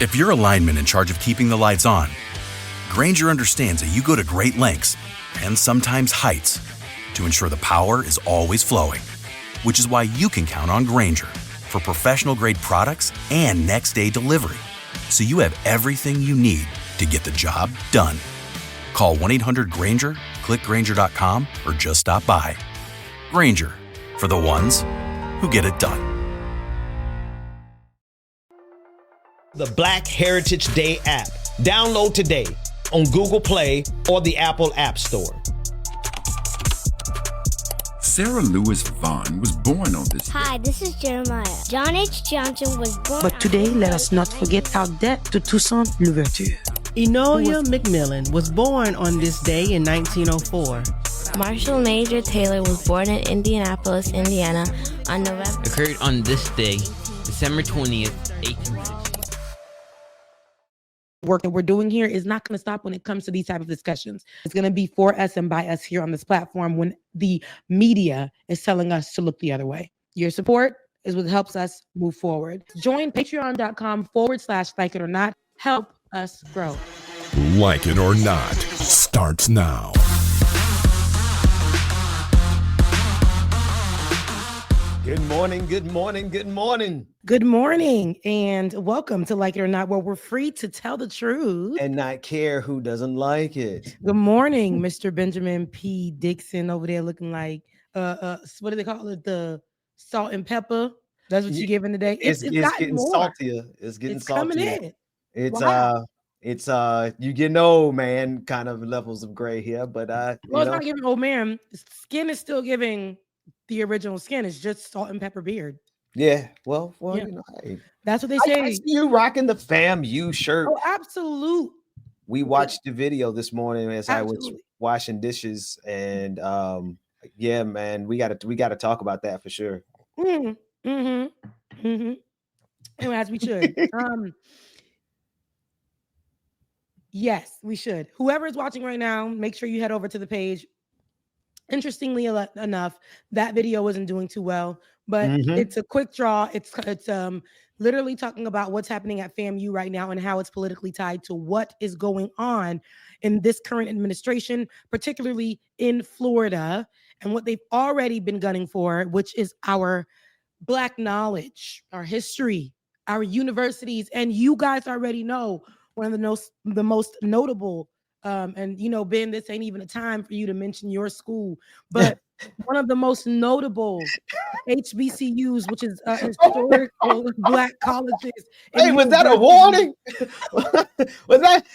If you're a lineman in charge of keeping the lights on, Grainger understands that you go to great lengths and sometimes heights to ensure the power is always flowing, which is why you can count on Grainger for professional-grade products and next-day delivery, so you have everything you need to get the job done. Call 1-800-GRAINGER, click Grainger.com, or just stop by. Grainger, for the ones who get it done. The Black Heritage Day app. Download today on Google Play or the Apple App Store. Sarah Lewis Vaughn was born on this day. Hi, this is Jeremiah. John H. Johnson was born. But today, let us not forget our debt to Toussaint Louverture. Enola McMillan was born on this day in 1904. Marshall Major Taylor was born in Indianapolis, Indiana on November. Occurred on this day, December 20th, 1860. Work that we're doing here is not going to stop when it comes to these type of discussions. It's going to be for us and by us here on this platform when the media is telling us to look the other way. Your support is what helps us move forward. Join patreon.com/like it or not. Help us grow. Like It or Not starts now. Good morning, good morning, good morning. Good morning, and welcome to Like It or Not, where we're free to tell the truth and not care who doesn't like it. Good morning, Mr. Benjamin P. Dixon over there looking like what do they call it? The salt and pepper. That's what you're giving today. It's getting more saltier. It's getting saltier. Coming in. It's you getting old, man. Kind of levels of gray here, but it's not giving old man. Skin is still giving the original skin. It's just salt and pepper beard. Yeah. Well, yeah. Hey, that's what they say. I see you rocking the FAMU shirt. Oh, absolute. We watched the video this morning as I was washing dishes, and yeah, man, we got to talk about that for sure. And as we should. Yes, we should. Whoever is watching right now, make sure you head over to the page. Interestingly enough, that video wasn't doing too well, but it's a quick draw. It's literally talking about what's happening at FAMU right now and how it's politically tied to what is going on in this current administration, particularly in Florida, and what they've already been gunning for, which is our Black knowledge, our history, our universities. And you guys already know one of the most notable and Ben, this ain't even a time for you to mention your school, but one of the most notable HBCUs, which is historical Black colleges. Hey, was that a warning? Was that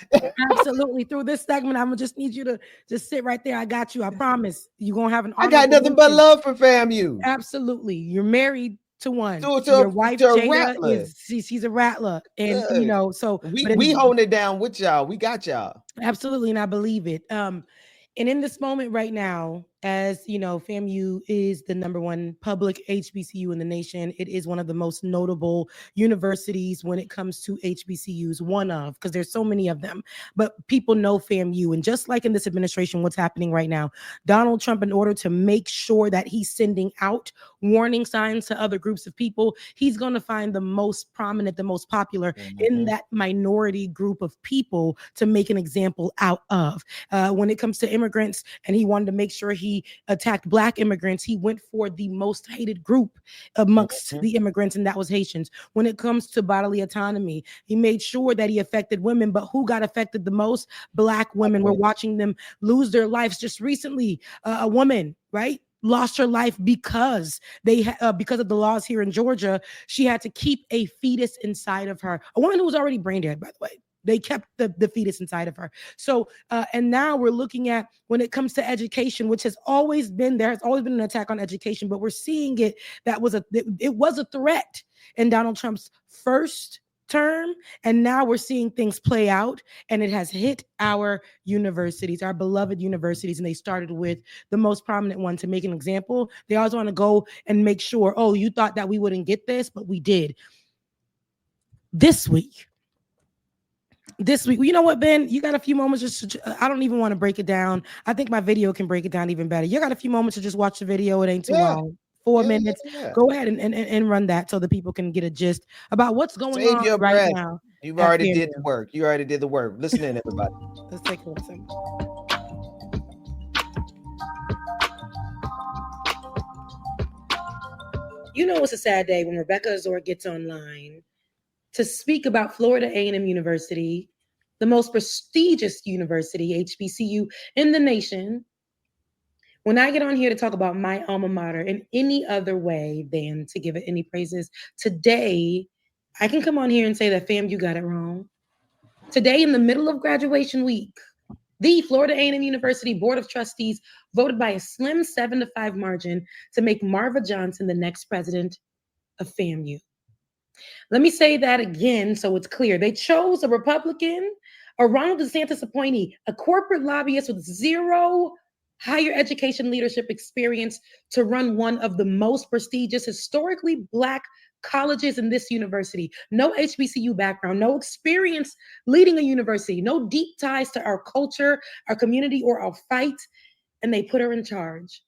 absolutely? Through this segment, I'm gonna just need you to just sit right there. I got you. I promise. You're gonna have an. I got nothing but love for FAMU. Absolutely. You're married to one. Your wife Jada she's a rattler, and so we holding it down with y'all. We got y'all. Absolutely, and I believe it. And in this moment right now, as you know, FAMU is the number one public HBCU in the nation. It is one of the most notable universities when it comes to HBCUs, one of, because there's so many of them, but people know FAMU. And just like in this administration, what's happening right now, Donald Trump, in order to make sure that he's sending out warning signs to other groups of people, he's going to find the most prominent, the most popular in that minority group of people to make an example out of. When it comes to immigrants, and he wanted to make sure he attacked Black immigrants, he went for the most hated group amongst the immigrants, and that was Haitians. When it comes to bodily autonomy, he made sure that he affected women, but who got affected the most? Black women. We're watching them lose their lives. Just recently, a woman, right, lost her life because because of the laws here in Georgia. She had to keep a fetus inside of her. A woman who was already brain dead, by the way. They kept the fetus inside of her. So, and now we're looking at when it comes to education, which has always been, there has always been an attack on education, but we're seeing it, it was a threat in Donald Trump's first term. And now we're seeing things play out, and it has hit our universities, our beloved universities. And they started with the most prominent one to make an example. They always want to go and make sure, oh, you thought that we wouldn't get this, but we did. This week, you know what, Ben? You got a few moments I don't even want to break it down. I think my video can break it down even better. You got a few moments to just watch the video. It ain't too long. 4 minutes. Go ahead and run that so the people can get a gist about what's going Save on your right breath. now. You've already did the work. You already did the work. Listen in, everybody. Let's take a listen. You know, it's a sad day when Rebecca Azor gets online to speak about Florida A&M University, the most prestigious university, HBCU, in the nation. When I get on here to talk about my alma mater in any other way than to give it any praises, today, I can come on here and say that FAMU got it wrong. Today, in the middle of graduation week, the Florida A&M University Board of Trustees voted by a slim 7-5 margin to make Marva Johnson the next president of FAMU. Let me say that again so it's clear. They chose a Republican, a Ronald DeSantis appointee, a corporate lobbyist with zero higher education leadership experience to run one of the most prestigious, historically Black colleges in this university. No HBCU background, no experience leading a university, no deep ties to our culture, our community, or our fight, and they put her in charge.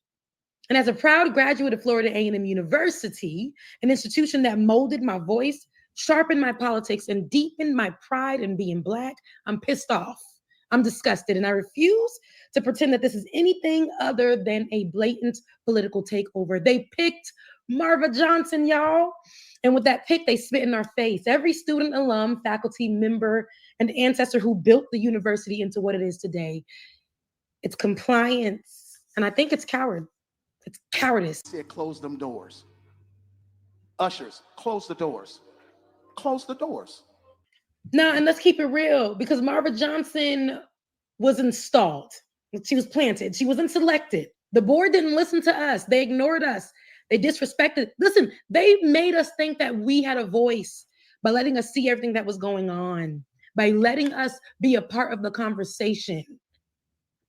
And as a proud graduate of Florida A&M University, an institution that molded my voice, sharpened my politics, and deepened my pride in being Black, I'm pissed off. I'm disgusted, and I refuse to pretend that this is anything other than a blatant political takeover. They picked Marva Johnson, y'all. And with that pick, they spit in our face. Every student, alum, faculty member, and ancestor who built the university into what it is today. It's compliance. And I think it's coward. It's cowardice. Said close them doors. Ushers, close the doors. Close the doors. No, and let's keep it real, because Marva Johnson was installed. She was planted. She wasn't selected. The board didn't listen to us. They ignored us. They disrespected. Listen, they made us think that we had a voice by letting us see everything that was going on, by letting us be a part of the conversation.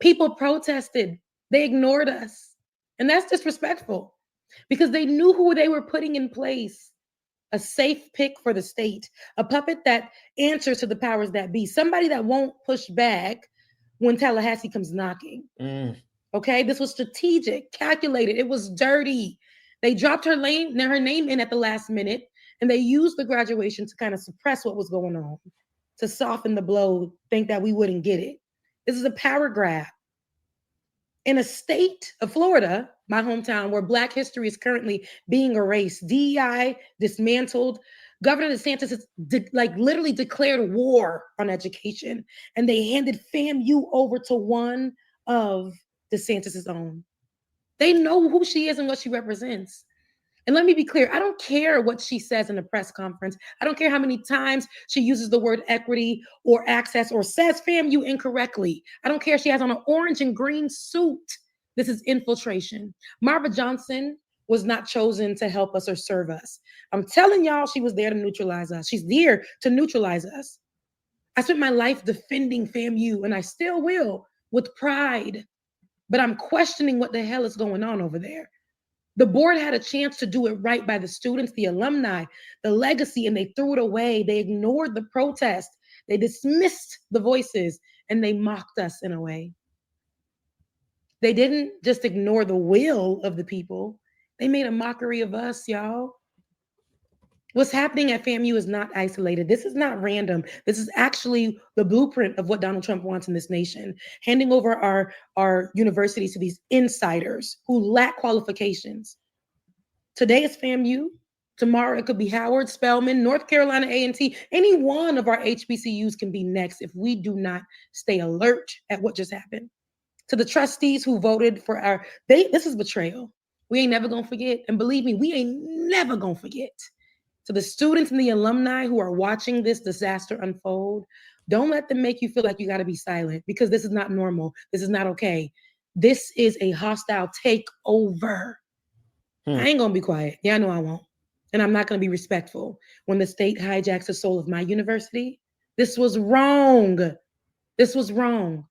People protested. They ignored us. And that's disrespectful because they knew who they were putting in place. A safe pick for the state, a puppet that answers to the powers that be, somebody that won't push back when Tallahassee comes knocking. Okay, this was strategic, calculated. It was dirty. They dropped her name in at the last minute, and they used the graduation to kind of suppress what was going on, to soften the blow, think that we wouldn't get it. This is a power grab. In a state of Florida, my hometown, where Black history is currently being erased, DEI dismantled, Governor DeSantis has literally declared war on education, and they handed FAMU over to one of DeSantis's own. They know who she is and what she represents. And let me be clear, I don't care what she says in a press conference. I don't care how many times she uses the word equity or access or says FAMU incorrectly. I don't care if she has on an orange and green suit. This is infiltration. Marva Johnson was not chosen to help us or serve us. I'm telling y'all, she was there to neutralize us. She's there to neutralize us. I spent my life defending FAMU, and I still will with pride. But I'm questioning what the hell is going on over there. The board had a chance to do it right by the students, the alumni, the legacy, and they threw it away. They ignored the protest. They dismissed the voices, and they mocked us in a way. They didn't just ignore the will of the people. They made a mockery of us, y'all. What's happening at FAMU is not isolated. This is not random. This is actually the blueprint of what Donald Trump wants in this nation, handing over our universities to these insiders who lack qualifications. Today it's FAMU. Tomorrow it could be Howard, Spelman, North Carolina A&T. Any one of our HBCUs can be next if we do not stay alert at what just happened. To the trustees who voted for this is betrayal. We ain't never gonna forget. And believe me, we ain't never gonna forget. To the students and the alumni who are watching this disaster unfold, don't let them make you feel like you gotta be silent, because this is not normal. This is not okay. This is a hostile takeover. I ain't gonna be quiet. Yeah, I know I won't. And I'm not gonna be respectful when the state hijacks the soul of my university. This was wrong. This was wrong.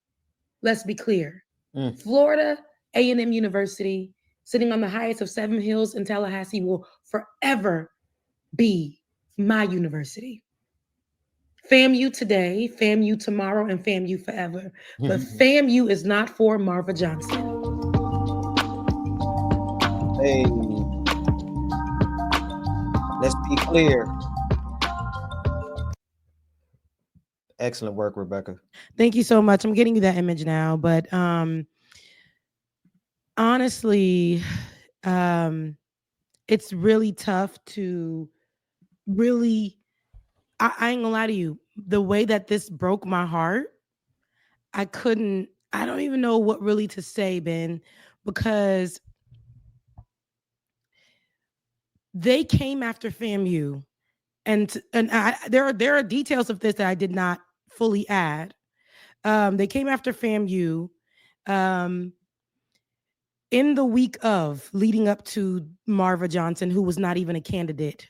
Let's be clear. Florida A&M University, sitting on the highest of 7 hills in Tallahassee, will forever be my university. FAMU today, FAMU tomorrow, and FAMU forever. But FAMU is not for Marva Johnson. Hey, Let's be clear. Excellent work, Rebecca. Thank you so much. I'm getting you that image now, but honestly, it's really tough to really. I ain't gonna lie to you. The way that this broke my heart, I don't even know what really to say, Ben, because they came after FAMU, and there are details of this that I did not fully add. They came after FAMU in the week of leading up to Marva Johnson, who was not even a candidate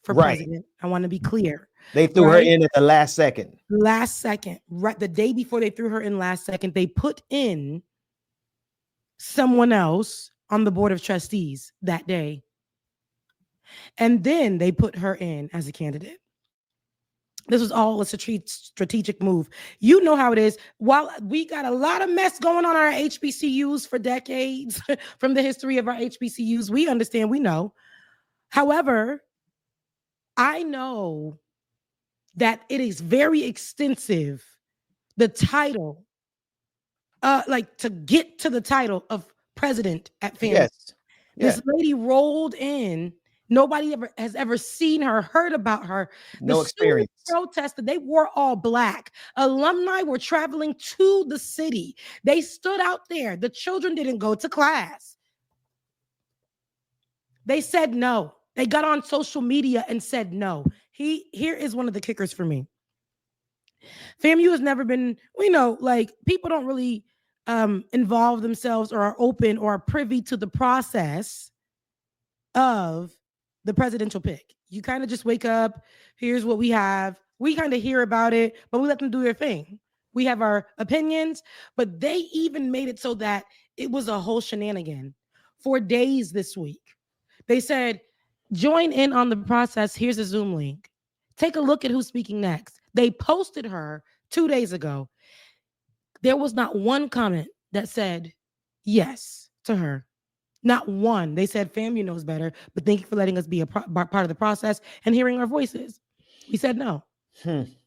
for president. I want to be clear. They threw her in at the last second. Last second, right? The day before they threw her in last second, they put in someone else on the board of trustees that day. And then they put her in as a candidate. This was all a strategic move. You know how it is. While we got a lot of mess going on our HBCUs for decades from the history of our HBCUs, we understand, we know. However, I know that it is very extensive, the title, like to get to the title of president at FAMU. Yes. This lady rolled in. Nobody has ever seen her, heard about her. No experience. Protested. They wore all black. Alumni were traveling to the city. They stood out there. The children didn't go to class. They said no. They got on social media and said no. Here is one of the kickers for me. FAMU has never been, we know, like people don't really involve themselves or are open or are privy to the process of the presidential pick. You kind of just wake up, here's what we have. We kind of hear about it, but we let them do their thing. We have our opinions, but they even made it so that it was a whole shenanigan for days this week. They said, join in on the process. Here's a Zoom link. Take a look at who's speaking next. They posted her 2 days ago. There was not one comment that said yes to her. Not one. They said, FAMU knows better, but thank you for letting us be a part of the process and hearing our voices. We said no.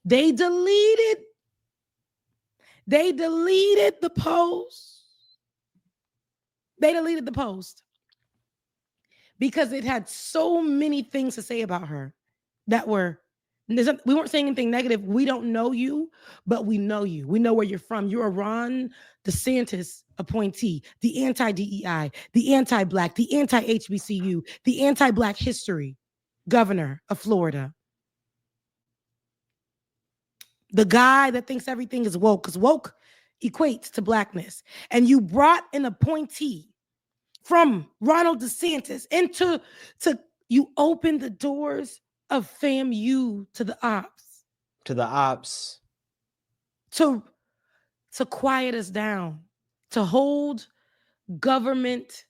They deleted the post. They deleted the post because it had so many things to say about her that were, we weren't saying anything negative. We don't know you, but we know you. We know where you're from. You're a Ron DeSantis appointee, the anti-DEI, the anti-Black, the anti-HBCU, the anti-Black history governor of Florida. The guy that thinks everything is woke, because woke equates to Blackness. And you brought an appointee from Ronald DeSantis you opened the doors of FAMU to the ops. To the ops. To quiet us down. To hold government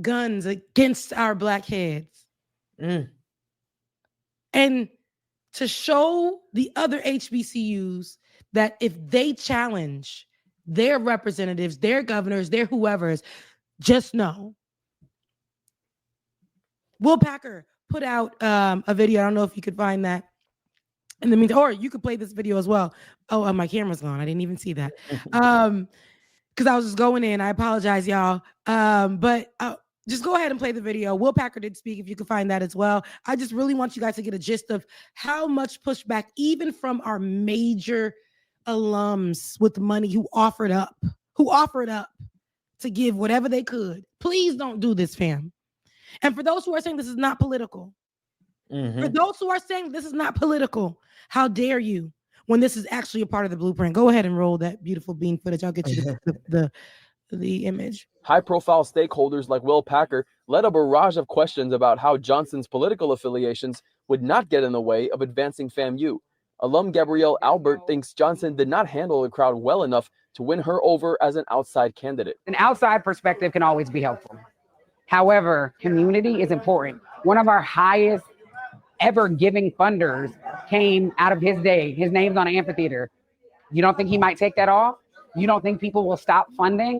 guns against our Black heads. And to show the other HBCUs that if they challenge their representatives, their governors, their whoever's, just know. Will Packer put out a video. I don't know if you could find that in the meantime, or you could play this video as well. Oh, my camera's gone. I didn't even see that. Because I was just going in. I apologize, y'all. But just go ahead and play the video. Will Packer did speak, if you could find that as well. I just really want you guys to get a gist of how much pushback, even from our major alums with money who offered up to give whatever they could. Please don't do this, fam. And for those who are saying this is not political, for those who are saying this is not political, how dare you when this is actually a part of the blueprint? Go ahead and roll that beautiful bean footage. I'll get you the image. High-profile stakeholders like Will Packer led a barrage of questions about how Johnson's political affiliations would not get in the way of advancing FAMU. Alum Gabrielle Albert thinks Johnson did not handle the crowd well enough to win her over as an outside candidate. An outside perspective can always be helpful. However, community is important. One of our highest ever giving funders came out of his day. His name's on an amphitheater. You don't think he might take that off? You don't think people will stop funding?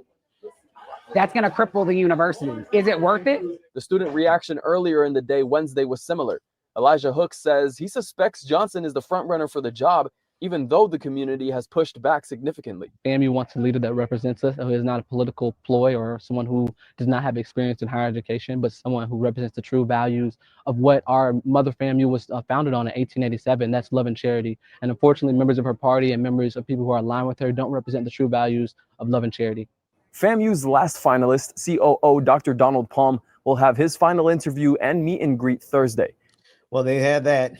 That's going to cripple the university. Is it worth it? The student reaction earlier in the day, Wednesday, was similar. Elijah Hook says he suspects Johnson is the front runner for the job, even though the community has pushed back significantly. FAMU wants a leader that represents us, who is not a political ploy or someone who does not have experience in higher education, but someone who represents the true values of what our mother FAMU was founded on in 1887. That's love and charity. And unfortunately, members of her party and members of people who are aligned with her don't represent the true values of love and charity. FAMU's last finalist, COO Dr. Donald Palm, will have his final interview and meet and greet Thursday. Well, they had that.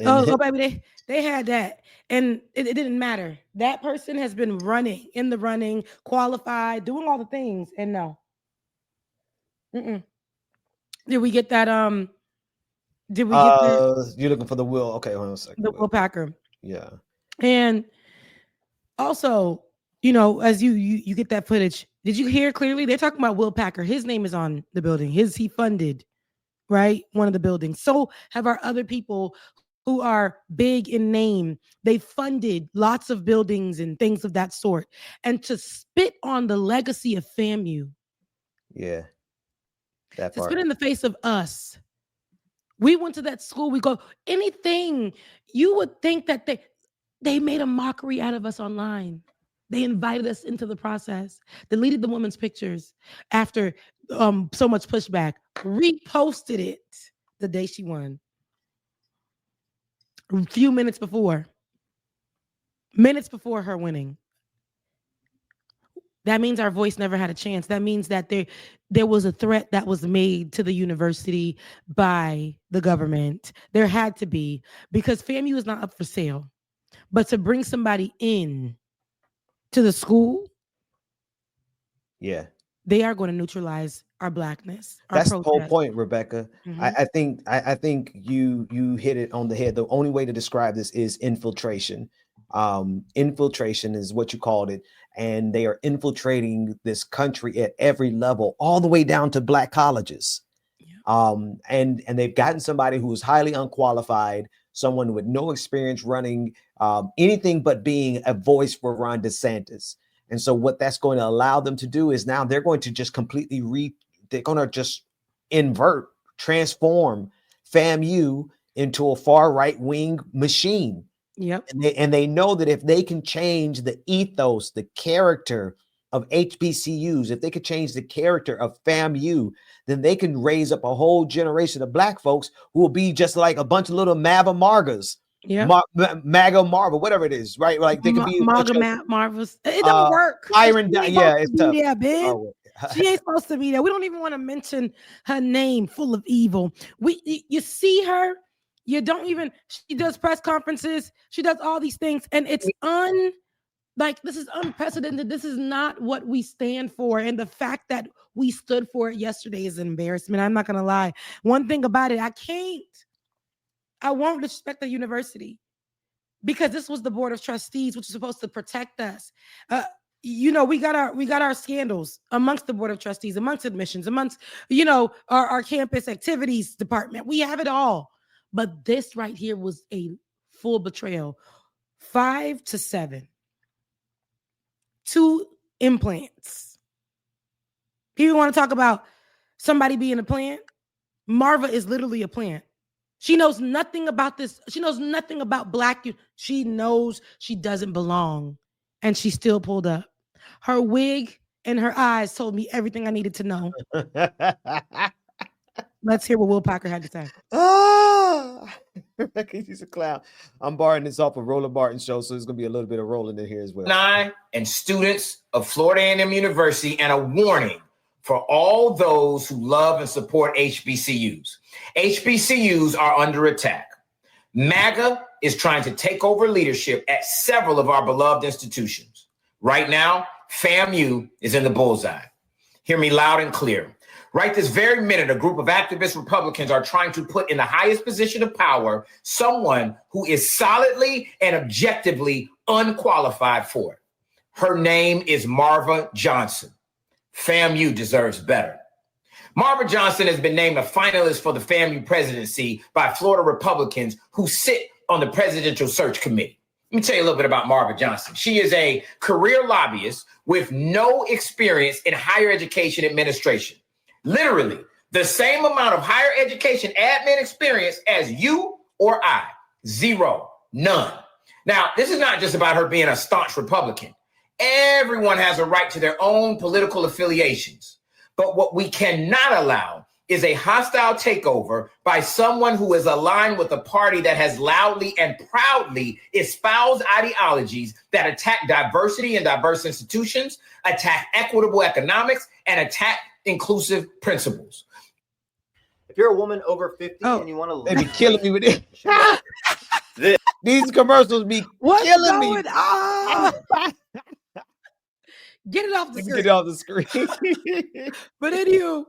Oh, baby, they had that. And it didn't matter. That person has been in the running, qualified, doing all the things. And no. Did we get that? Did we get that? You're looking for the Will. Okay, hold on a second. The Will Packer. Yeah. And also, as you get that footage, did you hear clearly? They're talking about Will Packer. His name is on the building. He funded, right? One of the buildings. So have our other people who are big in name. They funded lots of buildings and things of that sort. And to spit on the legacy of FAMU. Yeah. That part. To spit in the face of us. We went to that school. We go, anything. You would think that they made a mockery out of us online. They invited us into the process, deleted the woman's pictures after so much pushback, reposted it the day she won. A few minutes before her winning. That means our voice never had a chance. That means that there was a threat that was made to the university by the government. There had to be, because FAMU is not up for sale. But to bring somebody in to the school, they are going to neutralize our blackness. That's the whole point, Rebecca. Mm-hmm. I think you hit it on the head. The only way to describe this is infiltration. Infiltration is what you called it, and they are infiltrating this country at every level, all the way down to black colleges. And they've gotten somebody who is highly unqualified, someone with no experience running anything but being a voice for Ron DeSantis. And so what that's going to allow them to do is now they're going to just completely they're going to just transform FAMU into a far right wing machine. Yep. And they know that if they can change the ethos, the character of HBCUs, if they could change the character of FAMU, then they can raise up a whole generation of black folks who will be just like a bunch of little MAGA Margas. Yeah, MAGA Marva, whatever it is, right? Like they could be MAGA Marvas. It don't work. It's tough. Yeah, bitch. She ain't supposed to be there. We don't even want to mention her name, full of evil. You see her. You don't even. She does press conferences. She does all these things, and it's this is unprecedented. This is not what we stand for, and the fact that we stood for it yesterday is an embarrassment. I'm not gonna lie. One thing about it, I won't disrespect the university, because this was the board of trustees, which is supposed to protect us. We got our scandals amongst the board of trustees, amongst admissions, amongst, our campus activities department. We have it all. But this right here was a full betrayal. 5 to 7. 2 implants. People want to talk about somebody being a plant. Marva is literally a plant. She knows nothing about this. She knows nothing about black. She knows she doesn't belong. And she still pulled up. Her wig and her eyes told me everything I needed to know. Let's hear what Will Packer had to say. He's a clown. I'm borrowing this off of Roller Barton show, so there's going to be a little bit of rolling in here as well. And students of Florida A&M University, and a warning for all those who love and support HBCUs. HBCUs are under attack. MAGA is trying to take over leadership at several of our beloved institutions. Right now, FAMU is in the bullseye. Hear me loud and clear. Right this very minute, a group of activist Republicans are trying to put in the highest position of power someone who is solidly and objectively unqualified for it. Her name is Marva Johnson. FAMU deserves better. Marva Johnson has been named a finalist for the FAMU presidency by Florida Republicans who sit on the presidential search committee. Let me tell you a little bit about Marva Johnson. She is a career lobbyist with no experience in higher education administration. Literally, the same amount of higher education admin experience as you or I. Zero. None. Now, this is not just about her being a staunch Republican. Everyone has a right to their own political affiliations. But what we cannot allow is a hostile takeover by someone who is aligned with a party that has loudly and proudly espoused ideologies that attack diversity and diverse institutions, attack equitable economics, and attack inclusive principles. If you're a woman over 50 and you want to, they be killing me with it. These commercials be killing me. Get it off the screen. Get it off the screen. But anywho,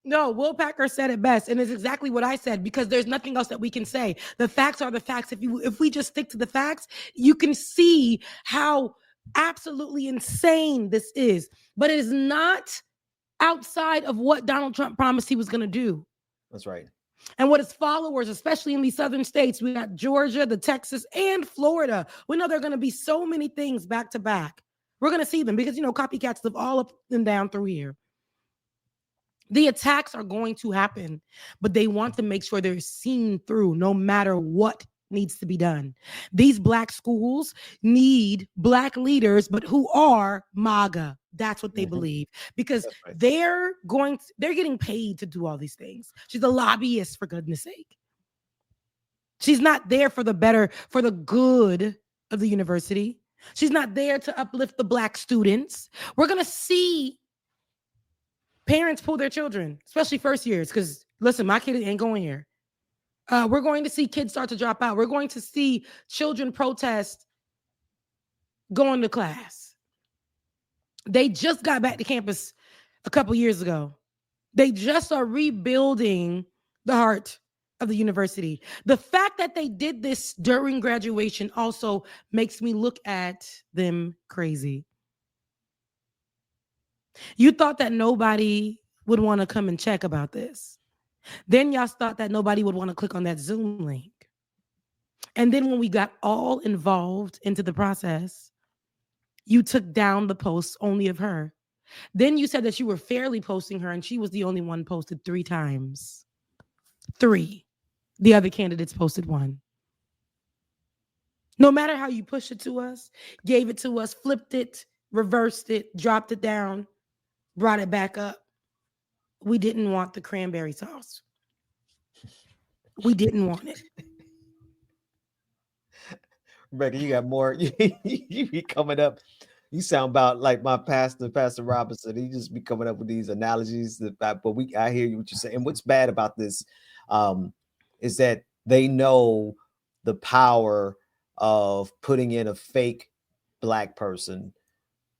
no, Will Packer said it best, and it's exactly what I said, because there's nothing else that we can say. The facts are the facts. If we just stick to the facts, you can see how absolutely insane this is. But it is not outside of what Donald Trump promised he was going to do. That's right. And what his followers, especially in these southern states, we got Georgia, the Texas, and Florida. We know there are going to be so many things back to back. We're going to see them because, copycats live all up and down through here. The attacks are going to happen, but they want to make sure they're seen through no matter what needs to be done. These Black schools need Black leaders, but who are MAGA. That's what they believe, because they're getting paid to do all these things. She's a lobbyist, for goodness sake. She's not there for the good of the university. She's not there to uplift the Black students. We're going to see parents pull their children, especially first years, because listen, my kid ain't going here. We're going to see kids start to drop out. We're going to see children protest going to class. They just got back to campus a couple years ago. They just are rebuilding the heart of the university. The fact that they did this during graduation also makes me look at them crazy. You thought that nobody would want to come and check about this. Then y'all thought that nobody would want to click on that Zoom link. And then when we got all involved into the process, you took down the posts only of her. Then you said that you were fairly posting her, and she was the only one posted 3 times. 3. The other candidates posted 1. No matter how you push it to us, gave it to us, flipped it, reversed it, dropped it down, brought it back up, we didn't want the cranberry sauce. We didn't want it. Rebecca, you got more. You be coming up. You sound about like my pastor, Pastor Robinson. He just be coming up with these analogies. But I hear you what you're saying. And what's bad about this is that they know the power of putting in a fake Black person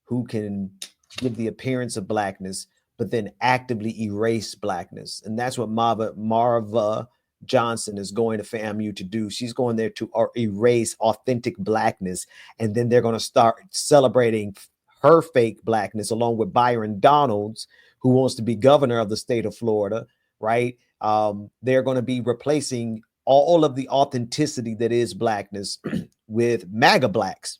who can give the appearance of Blackness, but then actively erase Blackness. And that's what Marva Johnson is going to FAMU to do. She's going there to erase authentic Blackness, and then they're going to start celebrating her fake Blackness along with Byron Donalds, who wants to be governor of the state of Florida, right? They're going to be replacing all of the authenticity that is Blackness with MAGA Blacks,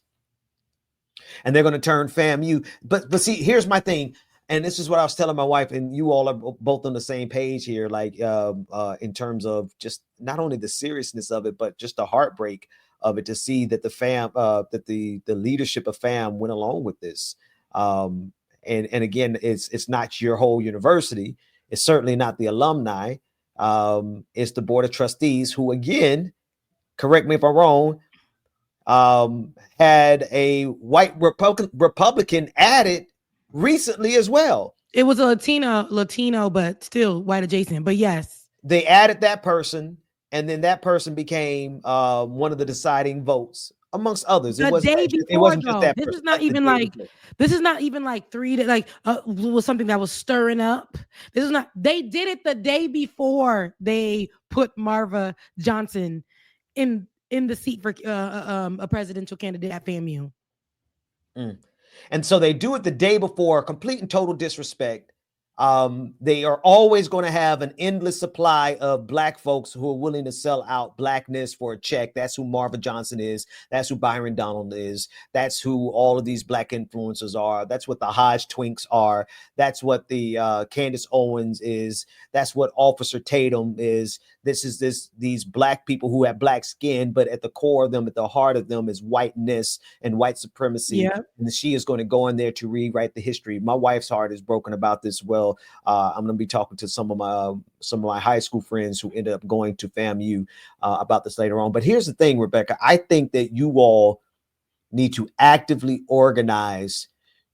and they're going to turn FAMU. But see, here's my thing. And this is what I was telling my wife, and you all are both on the same page here, like in terms of just not only the seriousness of it, but just the heartbreak of it to see that the leadership of FAM went along with this. And again, it's not your whole university. It's certainly not the alumni. It's the board of trustees who, again, correct me if I'm wrong, had a white Republican added recently as well. It was a Latino, but still white adjacent. But yes, they added that person, and then that person became one of the deciding votes amongst others. It wasn't just that. This is not even like 3 days. Like was something that was stirring up. This is not. They did it the day before they put Marva Johnson in the seat for a presidential candidate at FAMU. And so they do it the day before, complete and total disrespect. They are always going to have an endless supply of black folks who are willing to sell out blackness for a check. That's who Marva Johnson is. That's who Byron Donald is. That's who all of these black influencers are. That's what the Hodge Twinks are. That's what the Candace Owens is. That's what Officer Tatum is. These black people who have black skin, but at the core of them, at the heart of them is whiteness and white supremacy. Yeah. And she is going to go in there to rewrite the history. My wife's heart is broken about this. Well, I'm going to be talking to some of my high school friends who ended up going to FAMU about this later on. But here's the thing, Rebecca. I think that you all need to actively organize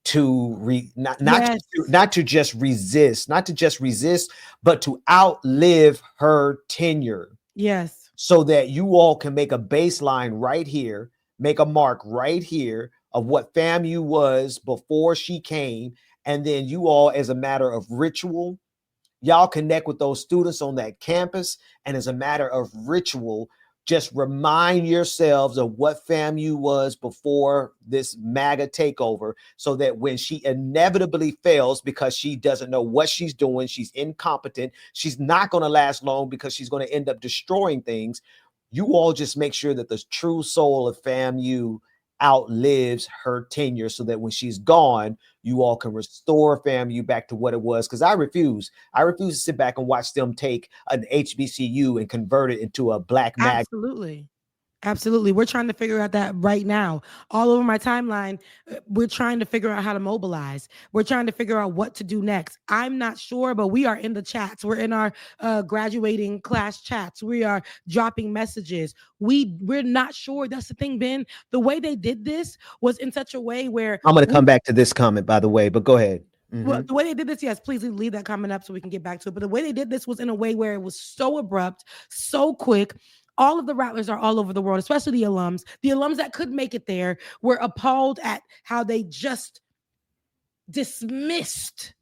to not to just resist, but to outlive her tenure. Yes. So that you all can make a baseline right here, make a mark right here of what FAMU was before she came. And then you all, as a matter of ritual, y'all connect with those students on that campus. And as a matter of ritual, just remind yourselves of what FAMU was before this MAGA takeover, so that when she inevitably fails because she doesn't know what she's doing, she's incompetent, she's not going to last long because she's going to end up destroying things. You all just make sure that the true soul of FAMU outlives her tenure, so that when she's gone, you all can restore FAMU back to what it was. Because I refuse to sit back and watch them take an HBCU and convert it into a black mag. Absolutely. We're trying to figure out that right now. All over my timeline, we're trying to figure out how to mobilize. We're trying to figure out what to do next. I'm not sure, but we are in the chats. We're in our graduating class chats. We are dropping messages. We're not sure. That's the thing, Ben. The way they did this was in such a way where I'm going to come back to this comment, by the way, but go ahead. Well, the way they did this, yes, please leave that comment up so we can get back to it. But the way they did this was in a way where it was so abrupt, so quick. All of the rattlers are all over the world, especially the alums. The alums that could make it there were appalled at how they just dismissed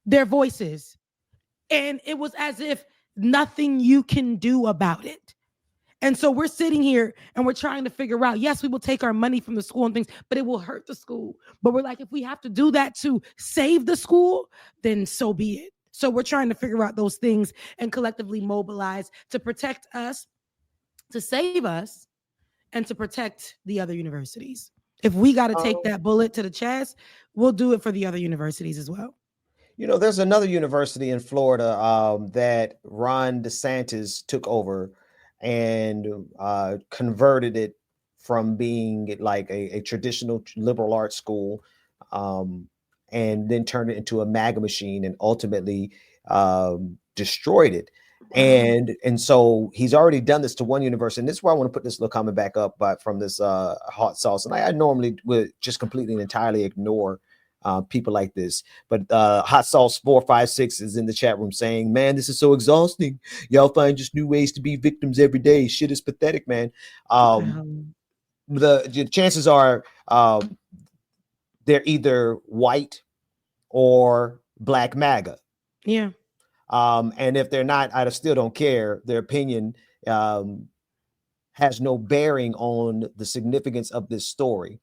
their voices. And it was as if nothing you can do about it. And so we're sitting here and we're trying to figure out, yes, we will take our money from the school and things, but it will hurt the school. But we're like, if we have to do that to save the school, then so be it. So we're trying to figure out those things and collectively mobilize to protect us, to save us, and to protect the other universities. If we got to take that bullet to the chest, we'll do it for the other universities as well. You know, there's another university in Florida that Ron DeSantis took over and converted it from being like a traditional liberal arts school, and then turned it into a MAGA machine and ultimately destroyed it. And so he's already done this to one university. And this is why I want to put this little comment back up from this hot sauce. And I normally would just completely and entirely ignore people like this. But hot sauce 456 is in the chat room saying, man, this is so exhausting. Y'all find just new ways to be victims every day. Shit is pathetic, man. The chances are they're either white or black MAGA. Yeah. And if they're not, I still don't care. Their opinion has no bearing on the significance of this story,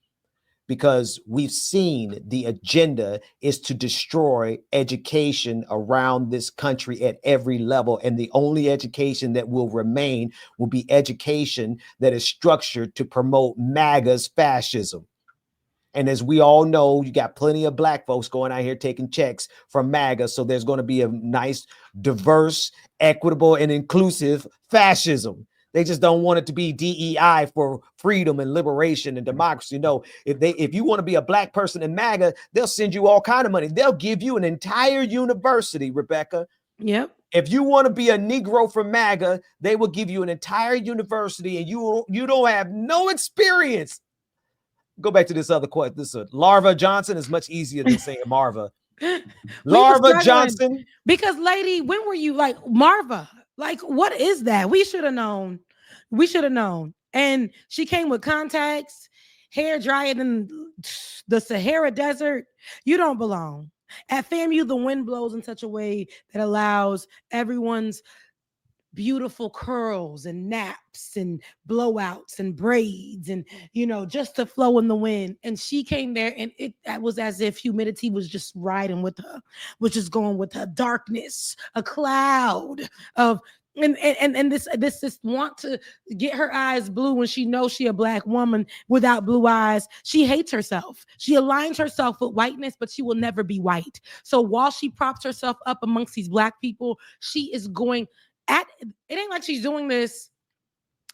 because we've seen the agenda is to destroy education around this country at every level. And the only education that will remain will be education that is structured to promote MAGA's fascism. And as we all know, you got plenty of black folks going out here taking checks from MAGA. So there's going to be a nice, diverse, equitable, and inclusive fascism. They just don't want it to be DEI for freedom and liberation and democracy. No, if you want to be a black person in MAGA, they'll send you all kind of money. They'll give you an entire university, Rebecca. Yep. If you want to be a Negro from MAGA, they will give you an entire university, and you don't have no experience. Go back to this other quote. This Larva Johnson is much easier than saying Marva. Larva Johnson. Because, lady, when were you like Marva? Like, what is that? We should have known. We should have known. And she came with contacts, hair drier than the Sahara Desert. You don't belong. At FAMU, the wind blows in such a way that allows everyone's beautiful curls and naps and blowouts and braids and, just to flow in the wind. And she came there and it was as if humidity was just riding with her, was just going with her darkness, a cloud of, and this want to get her eyes blue when she knows she a Black woman without blue eyes. She hates herself. She aligns herself with whiteness, but she will never be white. So while she props herself up amongst these Black people, she is going at it. Ain't like she's doing this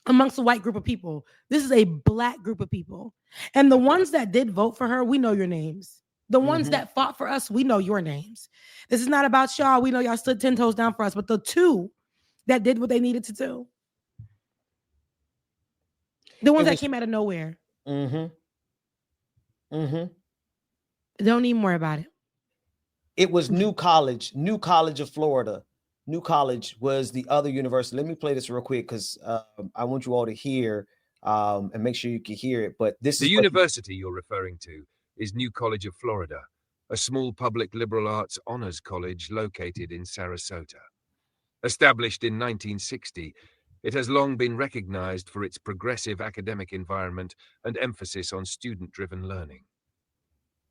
amongst a white group of people. This is a Black group of people. And the ones that did vote for her, we know your names. The ones that fought for us, we know your names. This is not about y'all. We know y'all stood 10 toes down for us, but the two that did what they needed to do. The ones that came out of nowhere. Don't even worry about it. It was New College of Florida. New College was the other university. Let me play this real quick because I want you all to hear and make sure you can hear it. But this is the university you're referring to is New College of Florida, a small public liberal arts honors college located in Sarasota. Established in 1960, it has long been recognized for its progressive academic environment and emphasis on student-driven learning.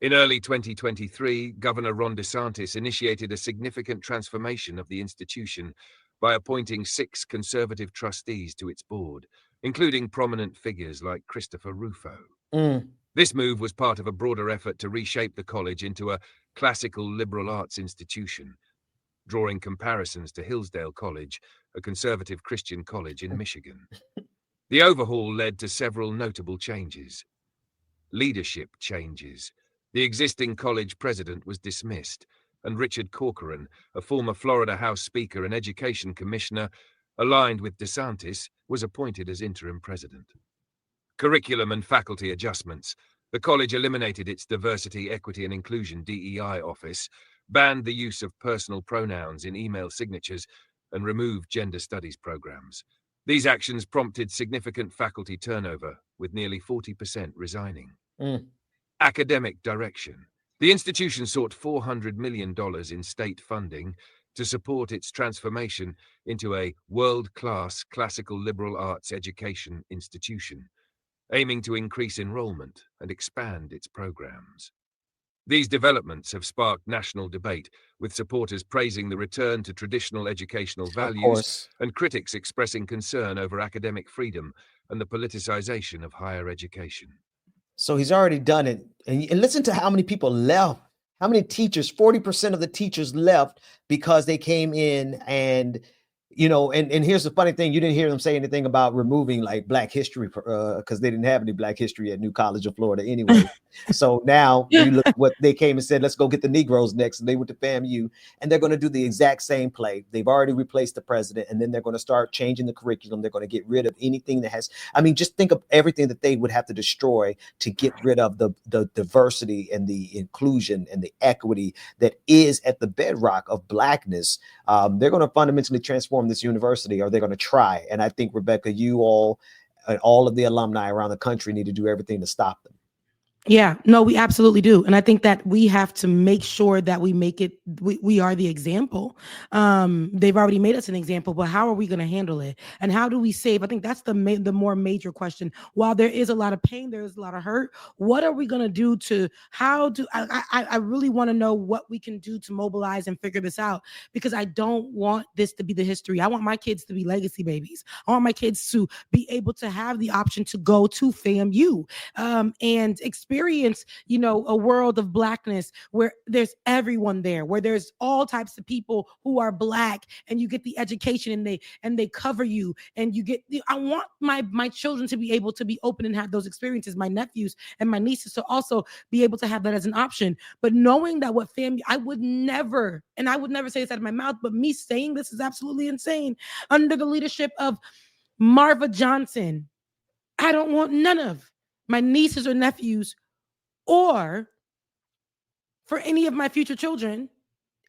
In early 2023, Governor Ron DeSantis initiated a significant transformation of the institution by appointing 6 conservative trustees to its board, including prominent figures like Christopher Rufo. This move was part of a broader effort to reshape the college into a classical liberal arts institution, drawing comparisons to Hillsdale College, a conservative Christian college in Michigan. The overhaul led to several notable changes. Leadership changes. The existing college president was dismissed, and Richard Corcoran, a former Florida House Speaker and Education Commissioner, aligned with DeSantis, was appointed as interim president. Curriculum and faculty adjustments. The college eliminated its Diversity, Equity and Inclusion DEI office, banned the use of personal pronouns in email signatures, and removed gender studies programs. These actions prompted significant faculty turnover, with nearly 40% resigning. Academic direction. The institution sought $400 million in state funding to support its transformation into a world-class classical liberal arts education institution, aiming to increase enrollment and expand its programs. These developments have sparked national debate, with supporters praising the return to traditional educational values and critics expressing concern over academic freedom and the politicization of higher education. So he's already done it. And listen to how many people left. How many teachers, 40% of the teachers left because they came in and, and here's the funny thing. You didn't hear them say anything about removing like Black history because they didn't have any Black history at New College of Florida anyway. So now you look what they came and said, let's go get the Negroes next. And they went to FAMU and they're going to do the exact same play. They've already replaced the president and then they're going to start changing the curriculum. They're going to get rid of anything that has, just think of everything that they would have to destroy to get rid of the diversity and the inclusion and the equity that is at the bedrock of Blackness. They're going to fundamentally transform this university, or they're going to try. And I think, Rebecca, you all and all of the alumni around the country need to do everything to stop them. Yeah, no, we absolutely do. And I think that we have to make sure that we make it, we are the example. They've already made us an example, but how are we going to handle it? And how do we save? I think that's the more major question. While there is a lot of pain, there is a lot of hurt. What are we going to do I really want to know what we can do to mobilize and figure this out, because I don't want this to be the history. I want my kids to be legacy babies. I want my kids to be able to have the option to go to FAMU and experience, a world of Blackness where there's everyone there, where there's all types of people who are Black, and you get the education and they cover you, and you get I want my children to be able to be open and have those experiences, my nephews and my nieces to also be able to have that as an option. But knowing that what FAMU, I would never say this out of my mouth, but me saying this is absolutely insane. Under the leadership of Marva Johnson, I don't want none of my nieces or nephews, or for any of my future children,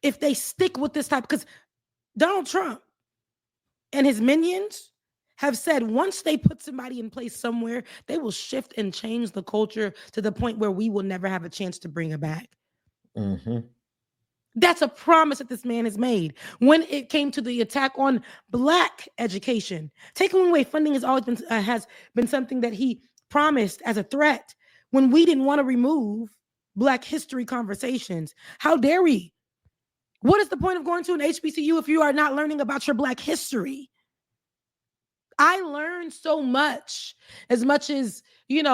if they stick with this type, because Donald Trump and his minions have said once they put somebody in place somewhere, they will shift and change the culture to the point where we will never have a chance to bring it back. That's a promise that this man has made. When it came to the attack on Black education, taking away funding has always been something that he promised as a threat. When we didn't want to remove Black history conversations, how dare we? What is the point of going to an HBCU if you are not learning about your Black history? I learned so much as,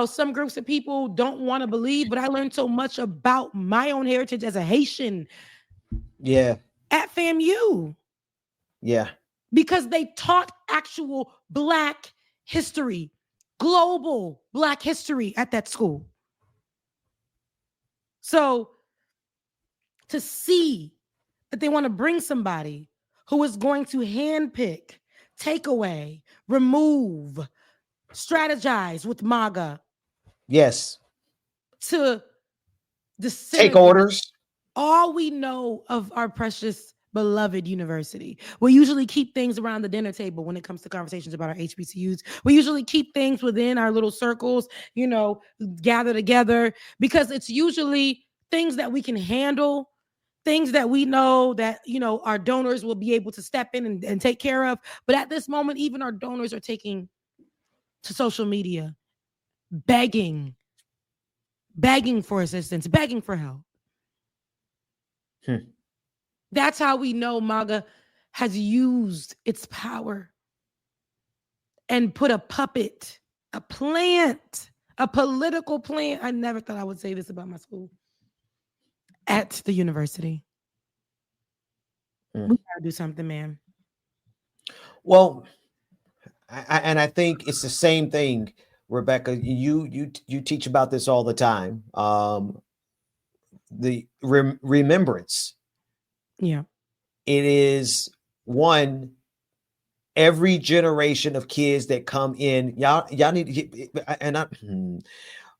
some groups of people don't want to believe, but I learned so much about my own heritage as a Haitian. Yeah. At FAMU. Yeah. Because they taught actual Black history, global Black history at that school. So to see that they want to bring somebody who is going to handpick, take away, remove, strategize with MAGA. Yes. To take orders. All we know of our precious, beloved university. We usually keep things around the dinner table when it comes to conversations about our HBCUs. We usually keep things within our little circles, gather together, because it's usually things that we can handle, things that we know that, our donors will be able to step in and take care of. But at this moment, even our donors are taking to social media, begging for assistance, begging for help. That's how we know MAGA has used its power and put a puppet, a plant, a political plant. I never thought I would say this about my school. At the university. We gotta do something, man. Well, I think it's the same thing, Rebecca. You teach about this all the time. The remembrance. Yeah. It is one, every generation of kids that come in, y'all need to,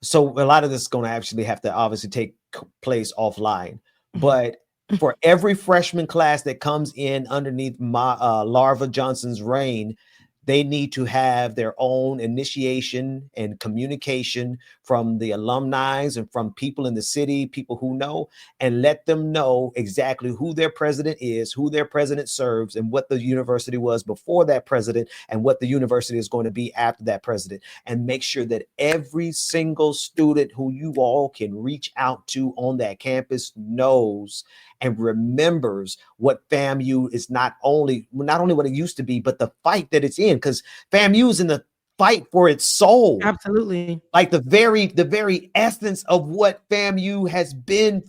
so a lot of this is going to actually have to obviously take place offline, but for every freshman class that comes in underneath Marva Johnson's reign, they need to have their own initiation and communication from the alumni and from people in the city, people who know, and let them know exactly who their president is, who their president serves, and what the university was before that president and what the university is going to be after that president. And make sure that every single student who you all can reach out to on that campus knows and remembers what FAMU is not only what it used to be, but the fight that it's in, because FAMU is in the fight for its soul. Absolutely. Like the very essence of what FAMU has been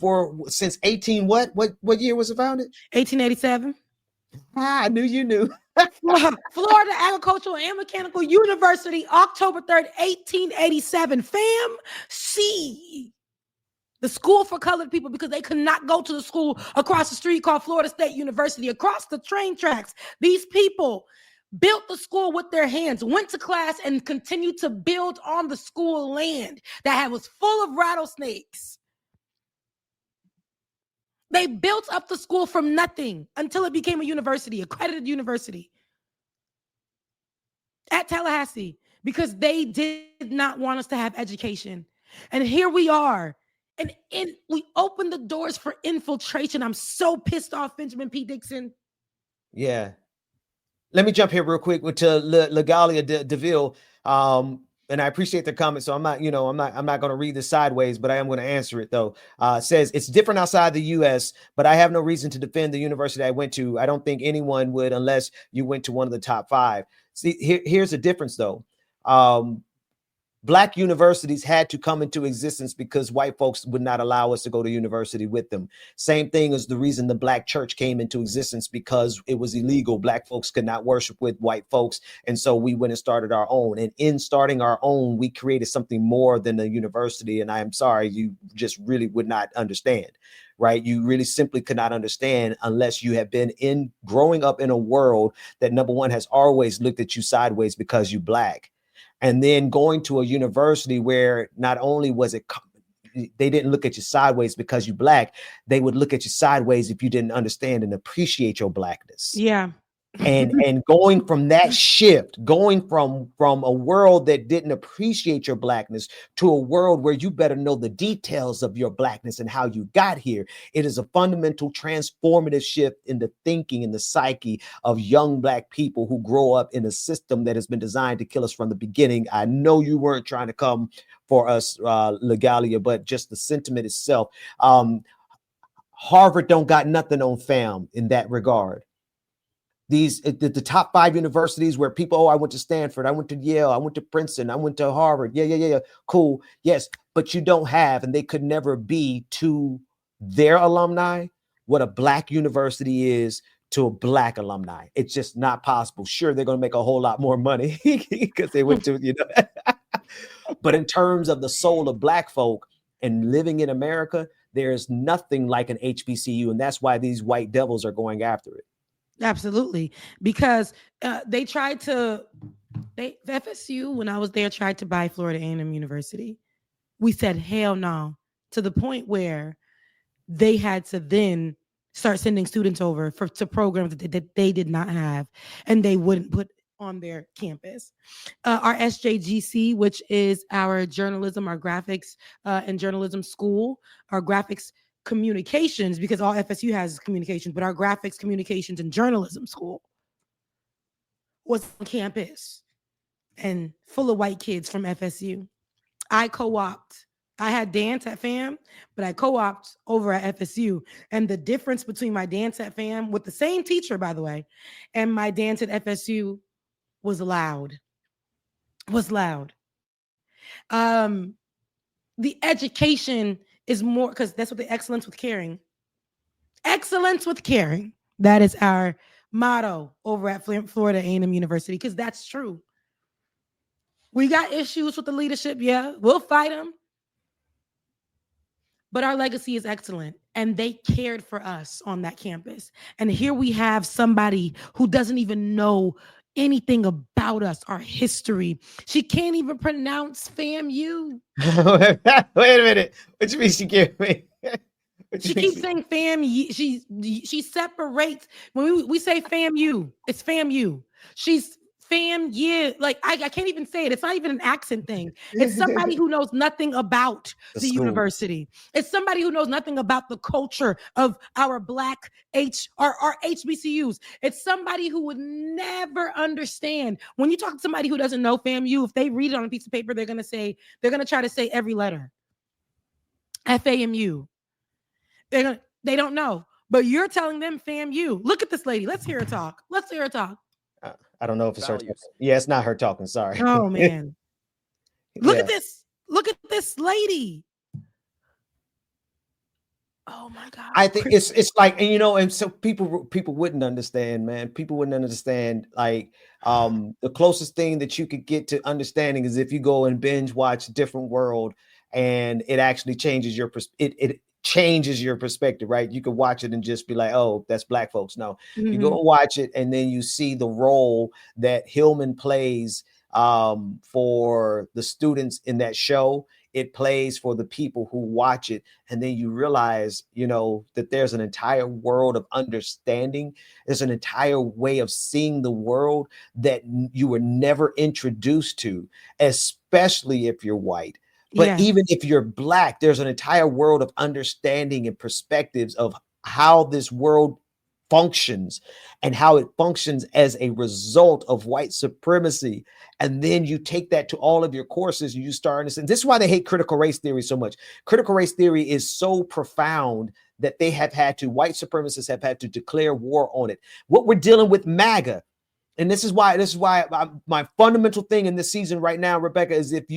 since what year was it founded? 1887. I knew you knew. Florida Agricultural and Mechanical University, October 3rd, 1887. FAMC. The school for colored people, because they could not go to the school across the street called Florida State University, across the train tracks. These people built the school with their hands, went to class, and continued to build on the school land that was full of rattlesnakes. They built up the school from nothing until it became a university, accredited university at Tallahassee, because they did not want us to have education. And here we are. And we opened the doors for infiltration. I'm so pissed off, Benjamin P. Dixon. Yeah. Let me jump here real quick to Legalia DeVille. And I appreciate the comment. So I'm not going to read this sideways, but I am going to answer it though. Says it's different outside the US, but I have no reason to defend the university I went to. I don't think anyone would unless you went to one of the top 5. See, here's the difference though. Black universities had to come into existence because white folks would not allow us to go to university with them. Same thing as the reason the Black church came into existence, because it was illegal. Black folks could not worship with white folks. And so we went and started our own. And in starting our own, we created something more than a university. And I am sorry, you just really would not understand. Right? You really simply could not understand unless you have been growing up in a world that, number one, has always looked at you sideways because you Black. And then going to a university where not only was it, they didn't look at you sideways because you Black, they would look at you sideways if you didn't understand and appreciate your Blackness. Yeah. and going from that shift, going from a world that didn't appreciate your blackness to a world where you better know the details of your blackness and how you got here. It is a fundamental transformative shift in the thinking and the psyche of young black people who grow up in a system that has been designed to kill us from the beginning. I know you weren't trying to come for us, Legalia, but just the sentiment itself. Harvard don't got nothing on fam in that regard. These the top 5 universities where people, I went to Stanford, I went to Yale, I went to Princeton, I went to Harvard. Yeah. Cool. Yes. But you don't have, and they could never be to their alumni what a black university is to a black alumni. It's just not possible. Sure, they're going to make a whole lot more money because they went to, but in terms of the soul of black folk and living in America, there's nothing like an HBCU. And that's why these white devils are going after it. Absolutely. Because they tried to, FSU, when I was there, tried to buy Florida A&M University. We said, hell no, to the point where they had to then start sending students over to programs that they did not have and they wouldn't put on their campus. Our SJGC, which is our journalism, our graphics and journalism school, our graphics communications, because all FSU has is communications, but our graphics, communications, and journalism school was on campus and full of white kids from FSU. I co-opt. I had dance at FAM, but I co-opt over at FSU. And the difference between my dance at FAM, with the same teacher, by the way, and my dance at FSU was loud. The education is more, because that's what the excellence with caring. Excellence with caring. That is our motto over at Florida A&M University, because that's true. We got issues with the leadership. Yeah, we'll fight them. But our legacy is excellent, and they cared for us on that campus. And here we have somebody who doesn't even know anything about us, our history. She can't even pronounce FAMU. Wait a minute. What you mean she can't? She keeps saying FAMU. She separates. When we say FAMU, it's FAMU. She's FAMU. Like I can't even say it. It's not even an accent thing. It's somebody who knows nothing about the university. It's somebody who knows nothing about the culture of our black our HBCUs. It's somebody who would never understand. When you talk to somebody who doesn't know FAMU, if they read it on a piece of paper, they're gonna try to say every letter. FAMU. They don't know. But you're telling them FAMU. Look at this lady. Let's hear her talk. I don't know if it's her talking. Yeah, it's not her talking. Sorry. Oh man. Look at this. Look at this lady. Oh my God. I think it's like, and so people wouldn't understand, man. People wouldn't understand. Like the closest thing that you could get to understanding is if you go and binge watch Different World, and it actually changes your it changes your perspective, right? You could watch it and just be like, oh, that's black folks. No, you go and watch it, and then you see the role that Hillman plays for the students in that show. It plays for the people who watch it. And then you realize, that there's an entire world of understanding. There's an entire way of seeing the world that you were never introduced to, especially if you're white. But even if you're black, there's an entire world of understanding and perspectives of how this world functions and how it functions as a result of white supremacy. And then you take that to all of your courses and you start understanding. This is why they hate critical race theory so much. Critical race theory is so profound that white supremacists have had to declare war on it. What we're dealing with MAGA. And this is why my fundamental thing in this season right now, Rebecca, is if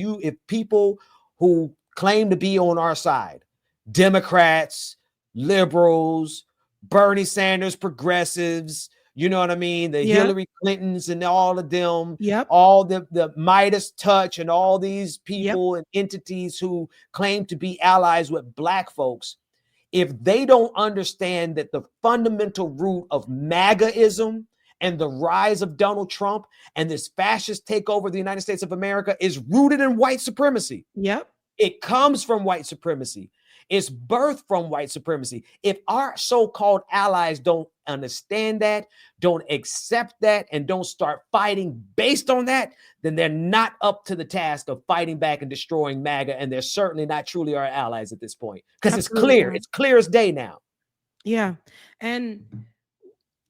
people who claim to be on our side, Democrats, liberals, Bernie Sanders, progressives, you know what I mean? The Hillary Clintons and all of them, all the Midas Touch and all these people and entities who claim to be allies with black folks, if they don't understand that the fundamental root of MAGAism and the rise of Donald Trump and this fascist takeover of the United States of America is rooted in white supremacy. Yep. It comes from white supremacy. It's birthed from white supremacy. If our so-called allies don't understand that, don't accept that, and don't start fighting based on that, then they're not up to the task of fighting back and destroying MAGA, and they're certainly not truly our allies at this point. Because it's clear. It's clear as day now. Yeah. And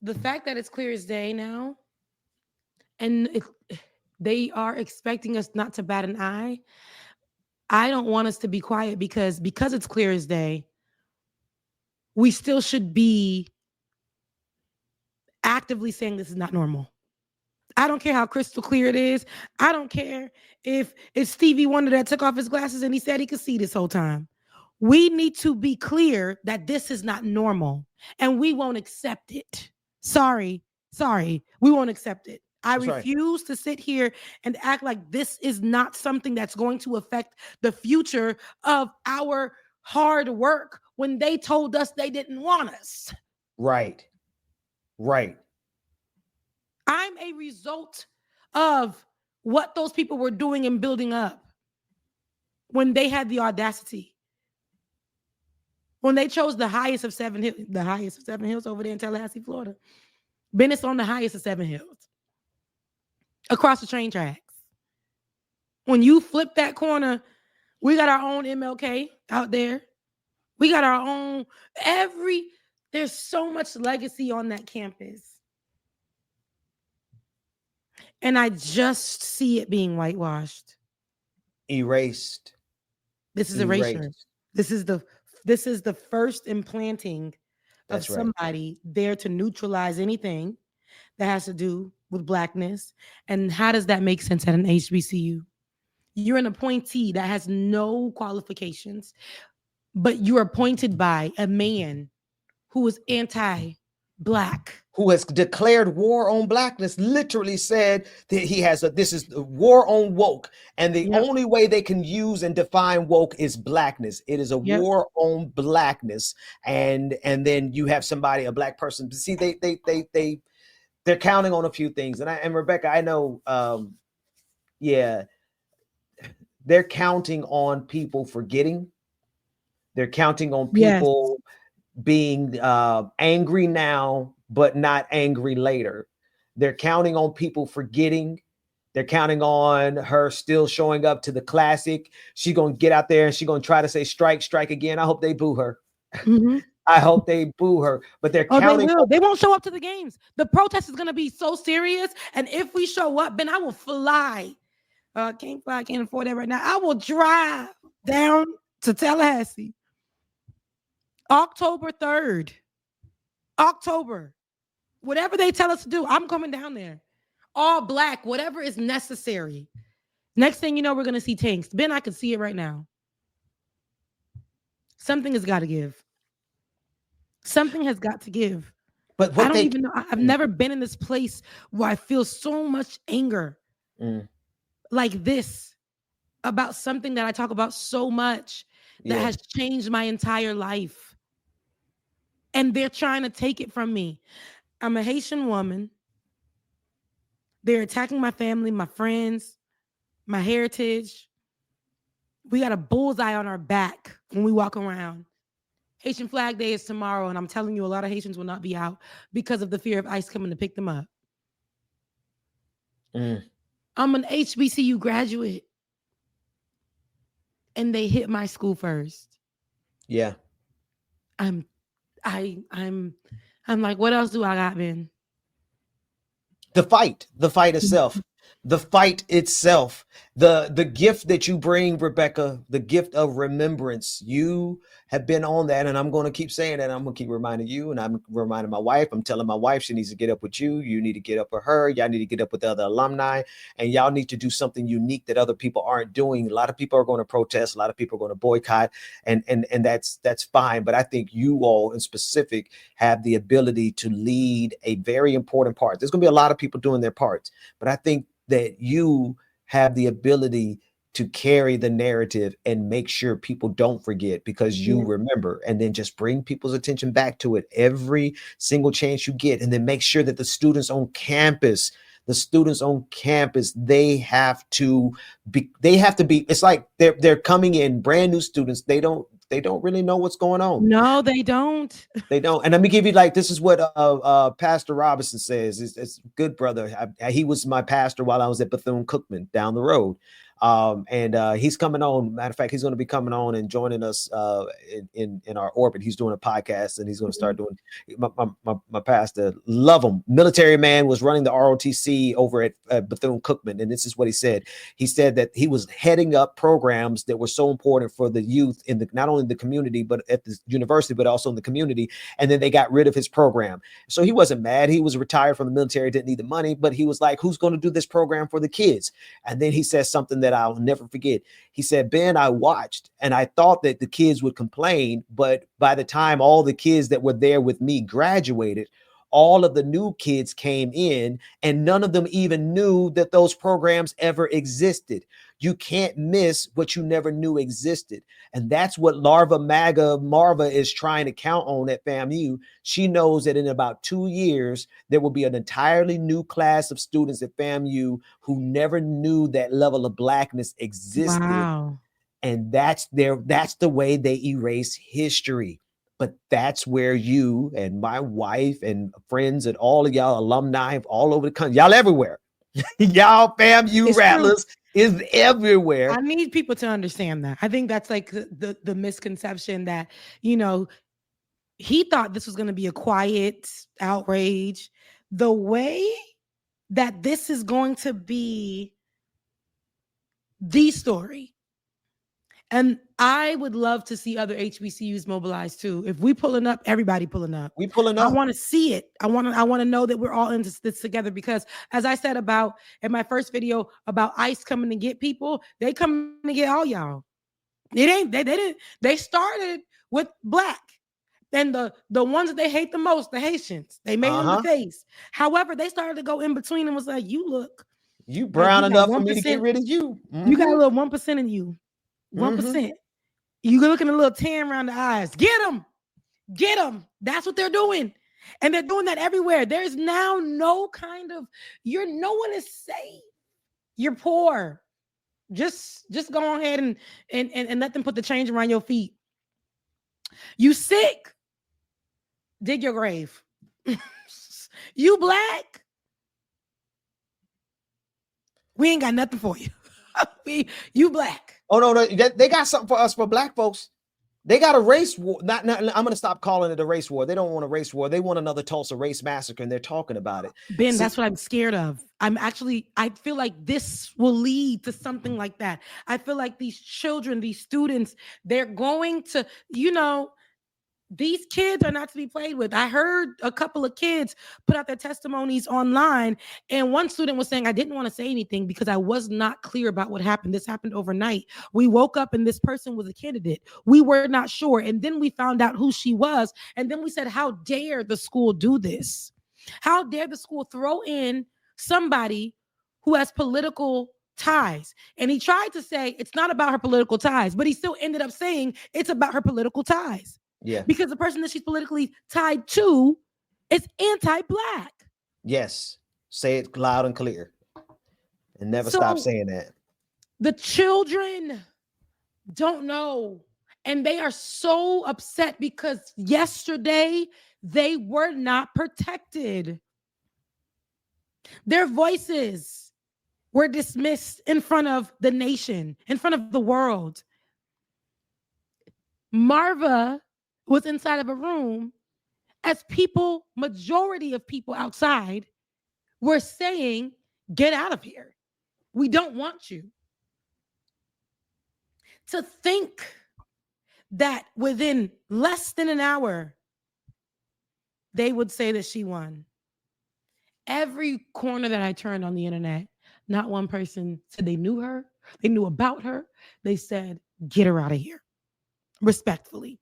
the fact that it's clear as day now, and they are expecting us not to bat an eye, I don't want us to be quiet because it's clear as day, we still should be actively saying this is not normal. I don't care how crystal clear it is. I don't care if it's Stevie Wonder that took off his glasses and he said he could see this whole time. We need to be clear that this is not normal and we won't accept it. Sorry, we won't accept it. I refuse to sit here and act like this is not something that's going to affect the future of our hard work when they told us they didn't want us. Right. I'm a result of what those people were doing and building up when they had the audacity. When they chose the highest of 7 hills over there in Tallahassee, Florida. Bennett's on the highest of 7 hills. Across the train tracks. When you flip that corner, we got our own MLK out there. We got our own there's so much legacy on that campus. And I just see it being whitewashed. Erased. This is erasure. This is the first implanting of somebody there to neutralize anything that has to do with Blackness. And how does that make sense at an HBCU? You're an appointee that has no qualifications, but you're appointed by a man who is anti-Black. Who has declared war on Blackness, literally said that this is war on woke. And the only way they can use and define woke is Blackness. It is a war on Blackness. And then you have somebody, a Black person. See, they're counting on a few things. And Rebecca, I know, they're counting on people forgetting. They're counting on people being angry now, but not angry later. They're counting on people forgetting. They're counting on her still showing up to the classic. She's going to get out there and she's going to try to say strike again. I hope they boo her. Mm-hmm. I hope they boo her, but they're counting. They won't show up to the games. The protest is going to be so serious. And if we show up, then I will fly. Can't afford that right now. I will drive down to Tallahassee. October 3rd. October. Whatever they tell us to do, I'm coming down there. All Black, whatever is necessary. Next thing you know, we're going to see tanks. Ben, I can see it right now. Something has got to give. Something has got to give. But I don't even know. I've never been in this place where I feel so much anger like this about something that I talk about so much that has changed my entire life. And they're trying to take it from me. I'm a Haitian woman. They're attacking my family, my friends, my heritage. We got a bullseye on our back when we walk around. Haitian Flag Day is tomorrow, and I'm telling you, a lot of Haitians will not be out because of the fear of ICE coming to pick them up. I'm an HBCU graduate, and they hit my school first. Yeah. I'm like, what else do I got, Ben? The fight itself. The fight itself, the gift that you bring, Rebecca, the gift of remembrance. You have been on that, and I'm going to keep saying that. I'm going to keep reminding you, and I'm reminding my wife. I'm telling my wife she needs to get up with you. You need to get up with her. Y'all need to get up with the other alumni, and y'all need to do something unique that other people aren't doing. A lot of people are going to protest. A lot of people are going to boycott, and that's fine. But I think you all in specific have the ability to lead a very important part. There's going to be a lot of people doing their parts, but I think that you have the ability to carry the narrative and make sure people don't forget because you remember, and then just bring people's attention back to it every single chance you get. And then make sure that the students on campus, they have to be, it's like they're coming in brand new students. They don't really know what's going on. No, they don't. They don't. And let me give you this is what Pastor Robinson says. It's good brother. He was my pastor while I was at Bethune-Cookman down the road. And he's coming on. Matter of fact, he's going to be coming on and joining us in our orbit. He's doing a podcast, and he's going to start doing my pastor. Love him. Military man, was running the ROTC over at Bethune-Cookman, and this is what he said. He said that he was heading up programs that were so important for the youth in not only the community, but at the university, but also in the community. And then they got rid of his program. So he wasn't mad. He was retired from the military, didn't need the money, but he was like, who's going to do this program for the kids? And then he says something that I'll never forget. He said, Ben, I watched and I thought that the kids would complain, but by the time all the kids that were there with me graduated, all of the new kids came in and none of them even knew that those programs ever existed. You can't miss what you never knew existed. And that's what Marva is trying to count on at FAMU. She knows that in about 2 years, there will be an entirely new class of students at FAMU who never knew that level of blackness existed. Wow. And that's the way they erase history. But that's where you and my wife and friends and all of y'all alumni all over the country, y'all everywhere. Y'all FAMU rattlers is everywhere. I need people to understand that. I think that's like the misconception that, you know, he thought this was going to be a quiet outrage. The way that this is going to be the story. And I would love to see other HBCUs mobilized too. If we pulling up, everybody pulling up. We pulling up. I want to see it. I want to know that we're all in this together, because as I said about in my first video about ICE coming to get people, they come to get all y'all. They started with black. And the ones that they hate the most, the Haitians, they made them the face. However, they started to go in between and was like, you brown enough for me to get rid of you. You got a little 1% in you. 1%. You looking a little tan around the eyes. Get them. That's what they're doing. And they're doing that everywhere. There's now no kind of, no one is safe. You're poor. Just go ahead and let them put the change around your feet. You sick. Dig your grave. You black. We ain't got nothing for you. You black. Oh no, they got something for us, for black folks. They got a race war. I'm going to stop calling it a race war. They don't want a race war. They want another Tulsa race massacre, and they're talking about it. Ben, that's what I'm scared of. I feel like this will lead to something like that. I feel like these children, these students, they're going to, these kids are not to be played with. I heard a couple of kids put out their testimonies online, and one student was saying, I didn't want to say anything because I was not clear about what happened. This happened overnight. We woke up and this person was a candidate. We were not sure. And then we found out who she was. And then we said, how dare the school do this? How dare the school throw in somebody who has political ties? And he tried to say it's not about her political ties, but he still ended up saying it's about her political ties. Yeah. Because the person that she's politically tied to is anti-black. Yes. Say it loud and clear. And never stop saying that. The children don't know. And they are so upset because yesterday they were not protected. Their voices were dismissed in front of the nation, in front of the world. Marva was inside of a room as majority of people outside were saying, get out of here. We don't want you. To think that within less than an hour, they would say that she won. Every corner that I turned on the internet, not one person said they knew her. They knew about her. They said, get her out of here. Respectfully.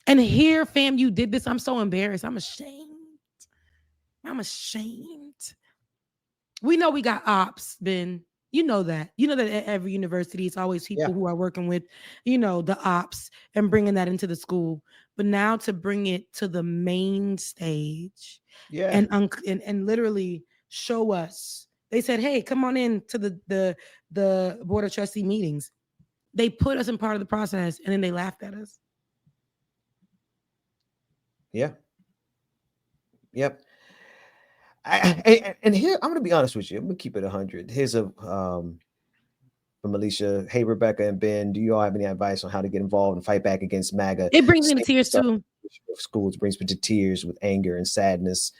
And here FAMU did this. I'm so embarrassed. I'm ashamed. We know we got ops, Ben. You know that. You know that at every university, it's always people who are working with, the ops and bringing that into the school. But now to bring it to the main stage and literally show us. They said, hey, come on in to the Board of Trustee meetings. They put us in part of the process and then they laughed at us. Yeah. Yep. And here, I'm going to be honest with you. I'm going to keep it 100. Here's a from Alicia. Hey, Rebecca and Ben, do you all have any advice on how to get involved and fight back against MAGA? It brings me to tears too. Schools brings me to tears with anger and sadness.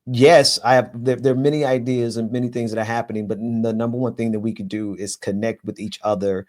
Yes, I have. There are many ideas and many things that are happening, but the number one thing that we could do is connect with each other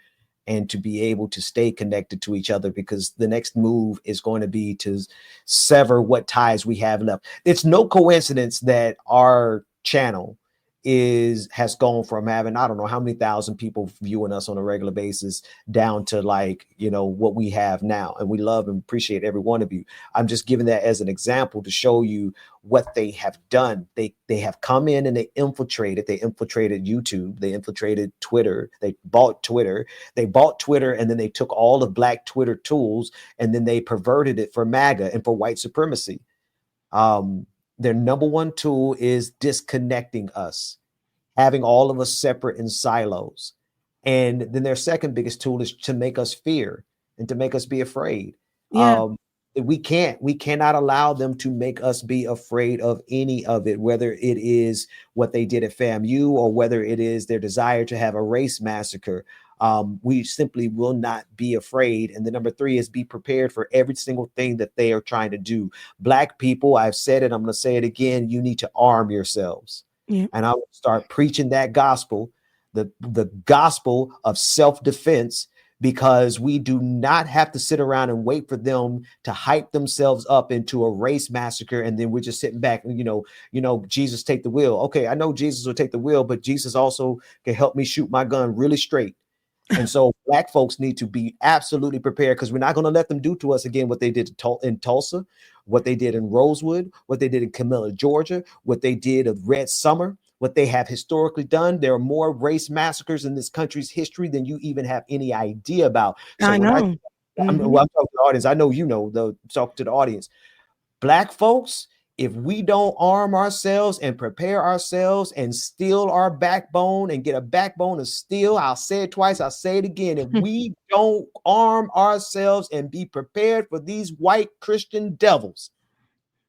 and to be able to stay connected to each other, because the next move is going to be to sever what ties we have left. It's no coincidence that our channel has gone from having, I don't know how many thousand people viewing us on a regular basis down to like, what we have now. And we love and appreciate every one of you. I'm just giving that as an example to show you what they have done. They have come in and they infiltrated YouTube. They infiltrated Twitter. They bought Twitter. And then they took all of Black Twitter tools and then they perverted it for MAGA and for white supremacy. Their number one tool is disconnecting us, having all of us separate in silos. And then their second biggest tool is to make us fear and to make us be afraid. Yeah. We cannot allow them to make us be afraid of any of it, whether it is what they did at FAMU or whether it is their desire to have a race massacre. We simply will not be afraid. And the number three is be prepared for every single thing that they are trying to do. Black people, I've said it, I'm going to say it again. You need to arm yourselves. Yeah. And I will start preaching that gospel, the gospel of self-defense, because we do not have to sit around and wait for them to hype themselves up into a race massacre. And then we're just sitting back and, Jesus take the wheel. Okay, I know Jesus will take the wheel, but Jesus also can help me shoot my gun really straight. And so Black folks need to be absolutely prepared, because we're not going to let them do to us again what they did in Tulsa, what they did in Rosewood, what they did in Camilla, Georgia, what they did of Red Summer, what they have historically done. There are more race massacres in this country's history than you even have any idea about. So I know. I'm talking to the audience. I know talk to the audience. Black folks, if we don't arm ourselves and prepare ourselves and steel our backbone and get a backbone of steel, I'll say it twice, I'll say it again. If we don't arm ourselves and be prepared for these white Christian devils,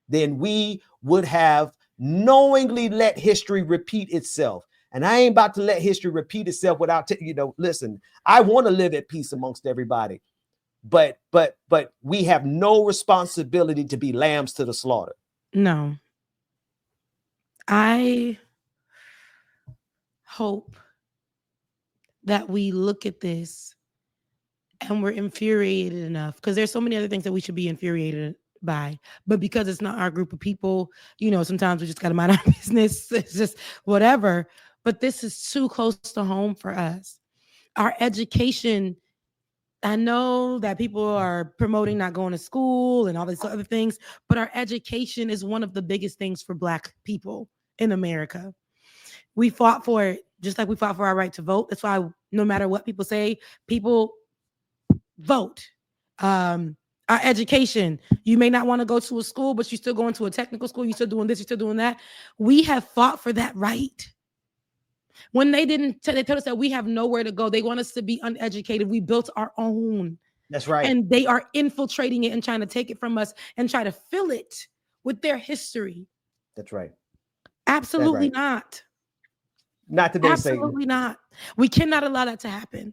then we would have knowingly let history repeat itself. And I ain't about to let history repeat itself without, listen, I want to live at peace amongst everybody, but we have no responsibility to be lambs to the slaughter. No. I hope that we look at this and we're infuriated enough, because there's so many other things that we should be infuriated by, but because it's not our group of people, sometimes we just got to mind our business. It's just whatever. But this is too close to home for us. Our education, I know that people are promoting not going to school and all these other things, but our education is one of the biggest things for Black people in America. We fought for it, just like we fought for our right to vote. That's why no matter what people say, people vote. Our education, you may not want to go to a school, but you're still going to a technical school. You're still doing this, you're still doing that. We have fought for that right. When they told us that we have nowhere to go. They want us to be uneducated. We built our own. That's right. And they are infiltrating it and trying to take it from us and try to fill it with their history. That's right. Absolutely not. Not today, Absolutely not. We cannot allow that to happen.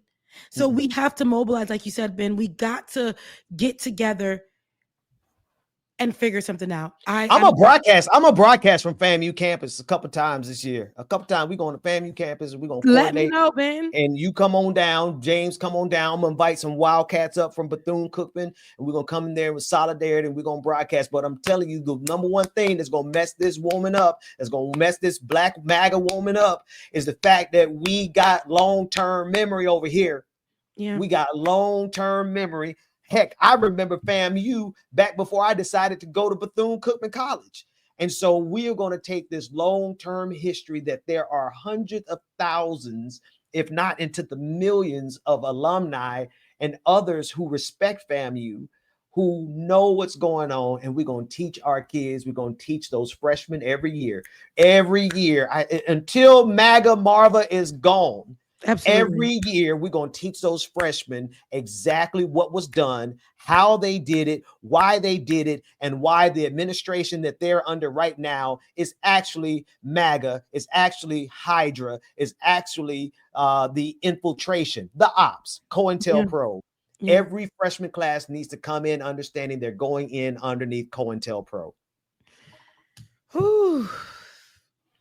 So we have to mobilize, like you said, Ben. We got to get together and figure something out. I'm a broadcast from FAMU campus a couple times this year. A couple times we going to FAMU campus and we're going to let me know, Ben. And you come on down, James, come on down. I'm gonna invite some Wildcats up from Bethune-Cookman, and we're gonna come in there with solidarity and we're gonna broadcast. But I'm telling you, the number one thing that's gonna mess this woman up, that's gonna mess this Black MAGA woman up, is the fact that we got long-term memory over here. Yeah, we got long-term memory. Heck, I remember FAMU back before I decided to go to Bethune-Cookman College. And so we are going to take this long-term history that there are hundreds of thousands, if not into the millions of alumni and others who respect FAMU, who know what's going on, and we're going to teach our kids. We're going to teach those freshmen every year, until MAGA Marva is gone. Absolutely. Every year, we're going to teach those freshmen exactly what was done, how they did it, why they did it, and why the administration that they're under right now is actually MAGA, is actually Hydra, is actually the infiltration, the ops, COINTELPRO. Yeah. Every freshman class needs to come in understanding they're going in underneath COINTELPRO. Whew.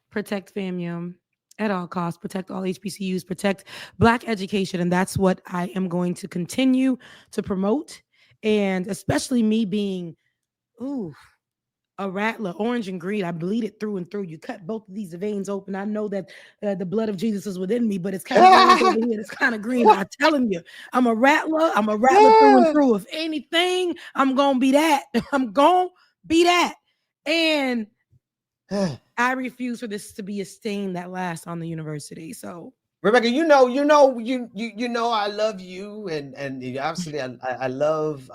Protect FAMU at all costs, protect all HBCUs, protect Black education. And that's what I am going to continue to promote. And especially me being, a rattler, orange and green. I bleed it through and through. You cut both of these veins open. I know that the blood of Jesus is within me, but it's kind of over here. It's kind of green. I'm telling you, I'm a rattler. I'm a rattler through and through. If anything, I'm going to be that. I'm going to be that. And I refuse for this to be a stain that lasts on the university. So, Rebecca, you know, I love you, and obviously I love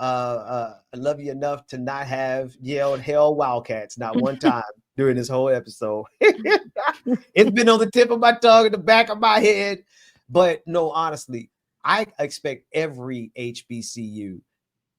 you enough to not have yelled "Hell Wildcats" not one time during this whole episode. It's been on the tip of my tongue, in the back of my head, but no, honestly, I expect every HBCU,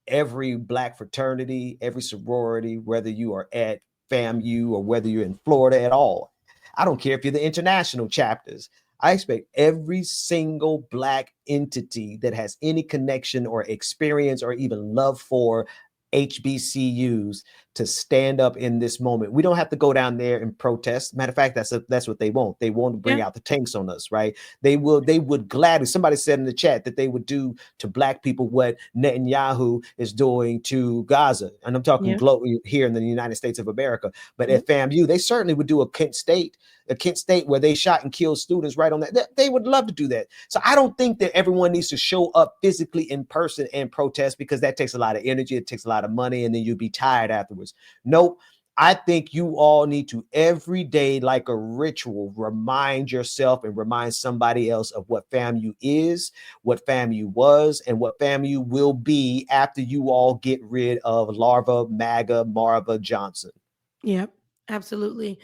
every Black fraternity, every sorority, whether you are at FAMU or whether you're in Florida at all. I don't care if you're the international chapters. I expect every single Black entity that has any connection or experience or even love for HBCUs to stand up in this moment. We don't have to go down there and protest. Matter of fact, that's what they want. They want to bring out the tanks on us, right? They would gladly. Somebody said in the chat that they would do to Black people what Netanyahu is doing to Gaza, and I'm talking globally here in the United States of America. But at FAMU, they certainly would do a Kent State where they shot and killed students right on that. They would love to do that. So I don't think that everyone needs to show up physically in person and protest, because that takes a lot of energy. It takes a lot of money, and then you'll be tired afterwards. Nope. I think you all need to every day, like a ritual, remind yourself and remind somebody else of what FAMU is, what FAMU was, and what FAMU will be after you all get rid of Larva, MAGA, Marva, Johnson. Yep, absolutely.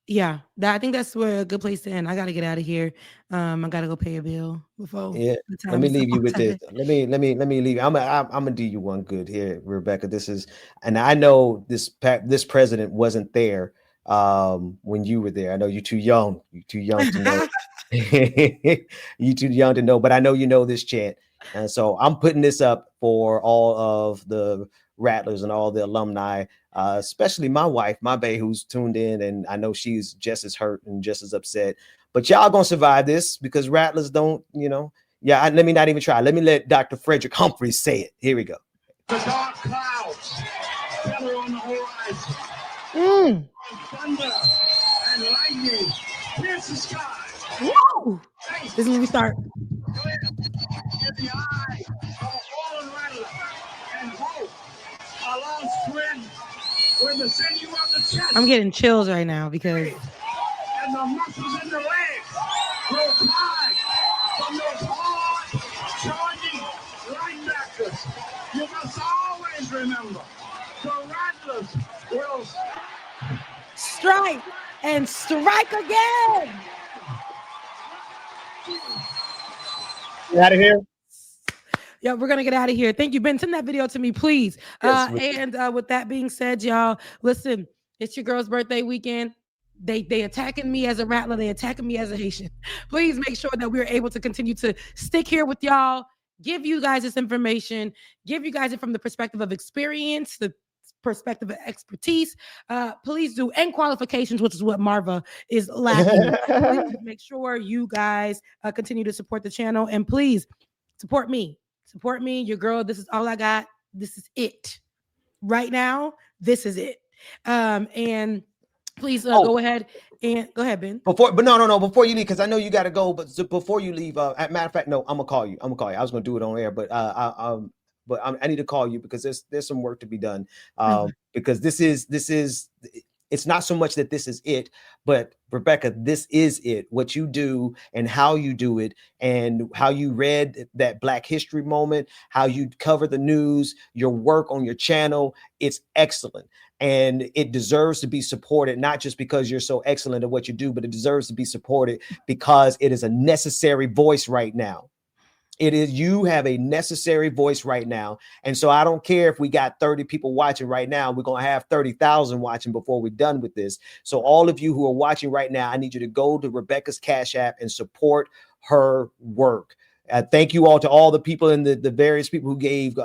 Yeah, I think that's where a good place to end. I got to get out of here. I got to go pay a bill before. Let me leave you with this. Let me leave. I'm gonna do you one good here, Rebecca. This is, and I know this president wasn't there when you were there. I know you're too young. You're too young to know. You're too young to know, but I know you know this chant. And so I'm putting this up for all of the Rattlers and all the alumni, especially my wife, my bae, who's tuned in, and I know she's just as hurt and just as upset. But y'all gonna survive this, because Rattlers don't, let me not even try. Let me let Dr. Frederick Humphreys say it. Here we go. The dark clouds gather on the horizon. Thunder and lightning pierce the sky. Whoa! This is when we start. In the eye of a fallen rattler, and hope along spread where the sinew of the chest. I'm getting chills right now because. And the muscles in the legs grow tired from those hard charging linebackers. You must always remember, the Rattlers will strike and strike again. Get out of here. Yeah, we're gonna get out of here. Thank you, Ben. Send that video to me, please. And with that being said, y'all, listen, it's your girl's birthday weekend. They attacking me as a Rattler. They attacking me as a Haitian. Please make sure that we're able to continue to stick here with y'all, give you guys this information, give you guys it from the perspective of experience, the perspective of expertise. Please do, and qualifications, which is what Marva is lacking. Please make sure you guys continue to support the channel, and please support me. Support me, your girl. This is all I got. This is it. Right now, this is it. And please go ahead, Ben. Before you leave, because I know you got to go. But before you leave, matter of fact, no, I'm gonna call you. I was gonna do it on air, but I need to call you because there's some work to be done. Because this is It's not so much that this is it, but Rebecca, this is it. What you do and how you do it, and how you read that Black History moment, how you cover the news, your work on your channel, it's excellent. And it deserves to be supported, not just because you're so excellent at what you do, but it deserves to be supported because it is a necessary voice right now. You have a necessary voice right now. And so I don't care if we got 30 people watching right now, we're going to have 30,000 watching before we're done with this. So all of you who are watching right now, I need you to go to Rebecca's Cash App and support her work. Thank you all to all the people in the various people who gave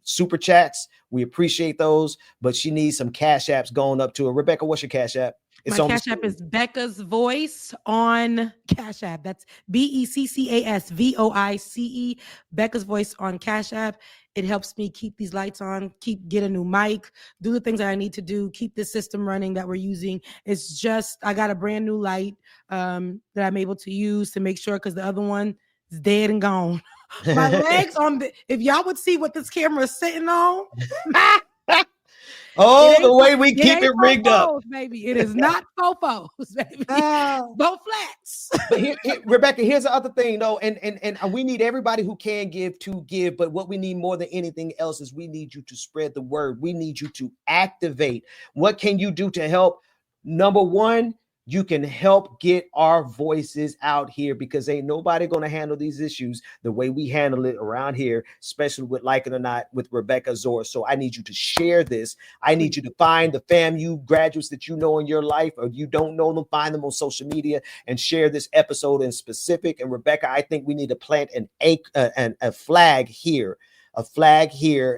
super chats. We appreciate those, but she needs some Cash Apps going up to her. Rebecca, what's your Cash App? My Cash App is Becca's Voice on Cash App. That's BECCASVOICE. Becca's Voice on Cash App. It helps me keep these lights on, get a new mic, do the things that I need to do, keep the system running that we're using. It's just, I got a brand new light that I'm able to use to make sure, because the other one is dead and gone. My legs if y'all would see what this camera is sitting on. Oh, the way we keep it rigged up, baby. It is not fofos, baby. Both flats. But Rebecca, here's the other thing, though, and we need everybody who can give to give. But what we need more than anything else is we need you to spread the word. We need you to activate. What can you do to help? Number one, you can help get our voices out here, because ain't nobody going to handle these issues the way we handle it around here, especially with Like It or Not with Rebecca Azor. So I need you to share this. I need you to find the FAMU graduates that you know in your life, or you don't know them, find them on social media and share this episode in specific. And Rebecca, I think we need to plant a flag here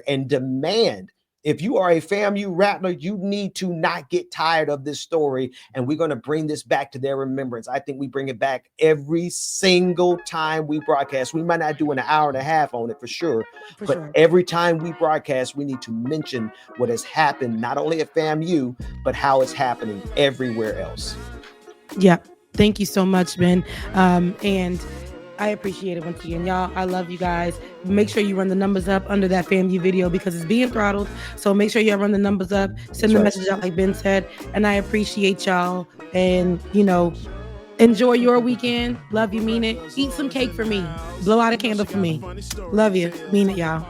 and demand. If you are a FAMU Rattler, you need to not get tired of this story, and we're going to bring this back to their remembrance. I think we bring it back every single time we broadcast. We might not do an hour and a half on it for sure, but every time we broadcast, we need to mention what has happened, not only at FAMU, but how it's happening everywhere else. Yeah. Thank you so much, Ben. And I appreciate it once again, y'all. I love you guys. Make sure you run the numbers up under that FAMU video, because it's being throttled. So make sure y'all run the numbers up, send the message out like Ben said. And I appreciate y'all. And, enjoy your weekend. Love you, mean it. Eat some cake for me. Blow out a candle for me. Love you. Mean it, y'all.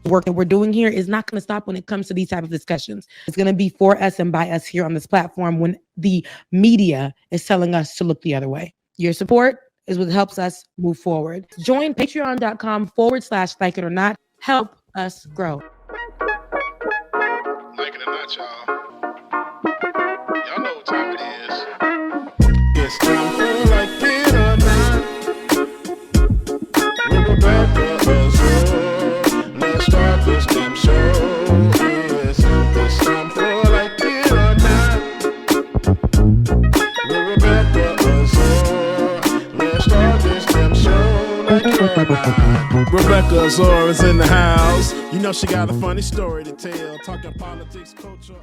The work that we're doing here is not going to stop when it comes to these type of discussions. It's going to be for us and by us here on this platform when the media is telling us to look the other way. Your support is what helps us move forward. Join patreon.com/like it or not. Help us grow. Like it or not, y'all. Y'all know what time it is. It's time for Like It or Not. With Rebecca Azor. Let's start this damn show. Yes, it's time for Like It or Not. With Rebecca Azor. Start this damn show like it or not. Rebecca Azor is in the house. You know she got a funny story to tell, talking politics, culture.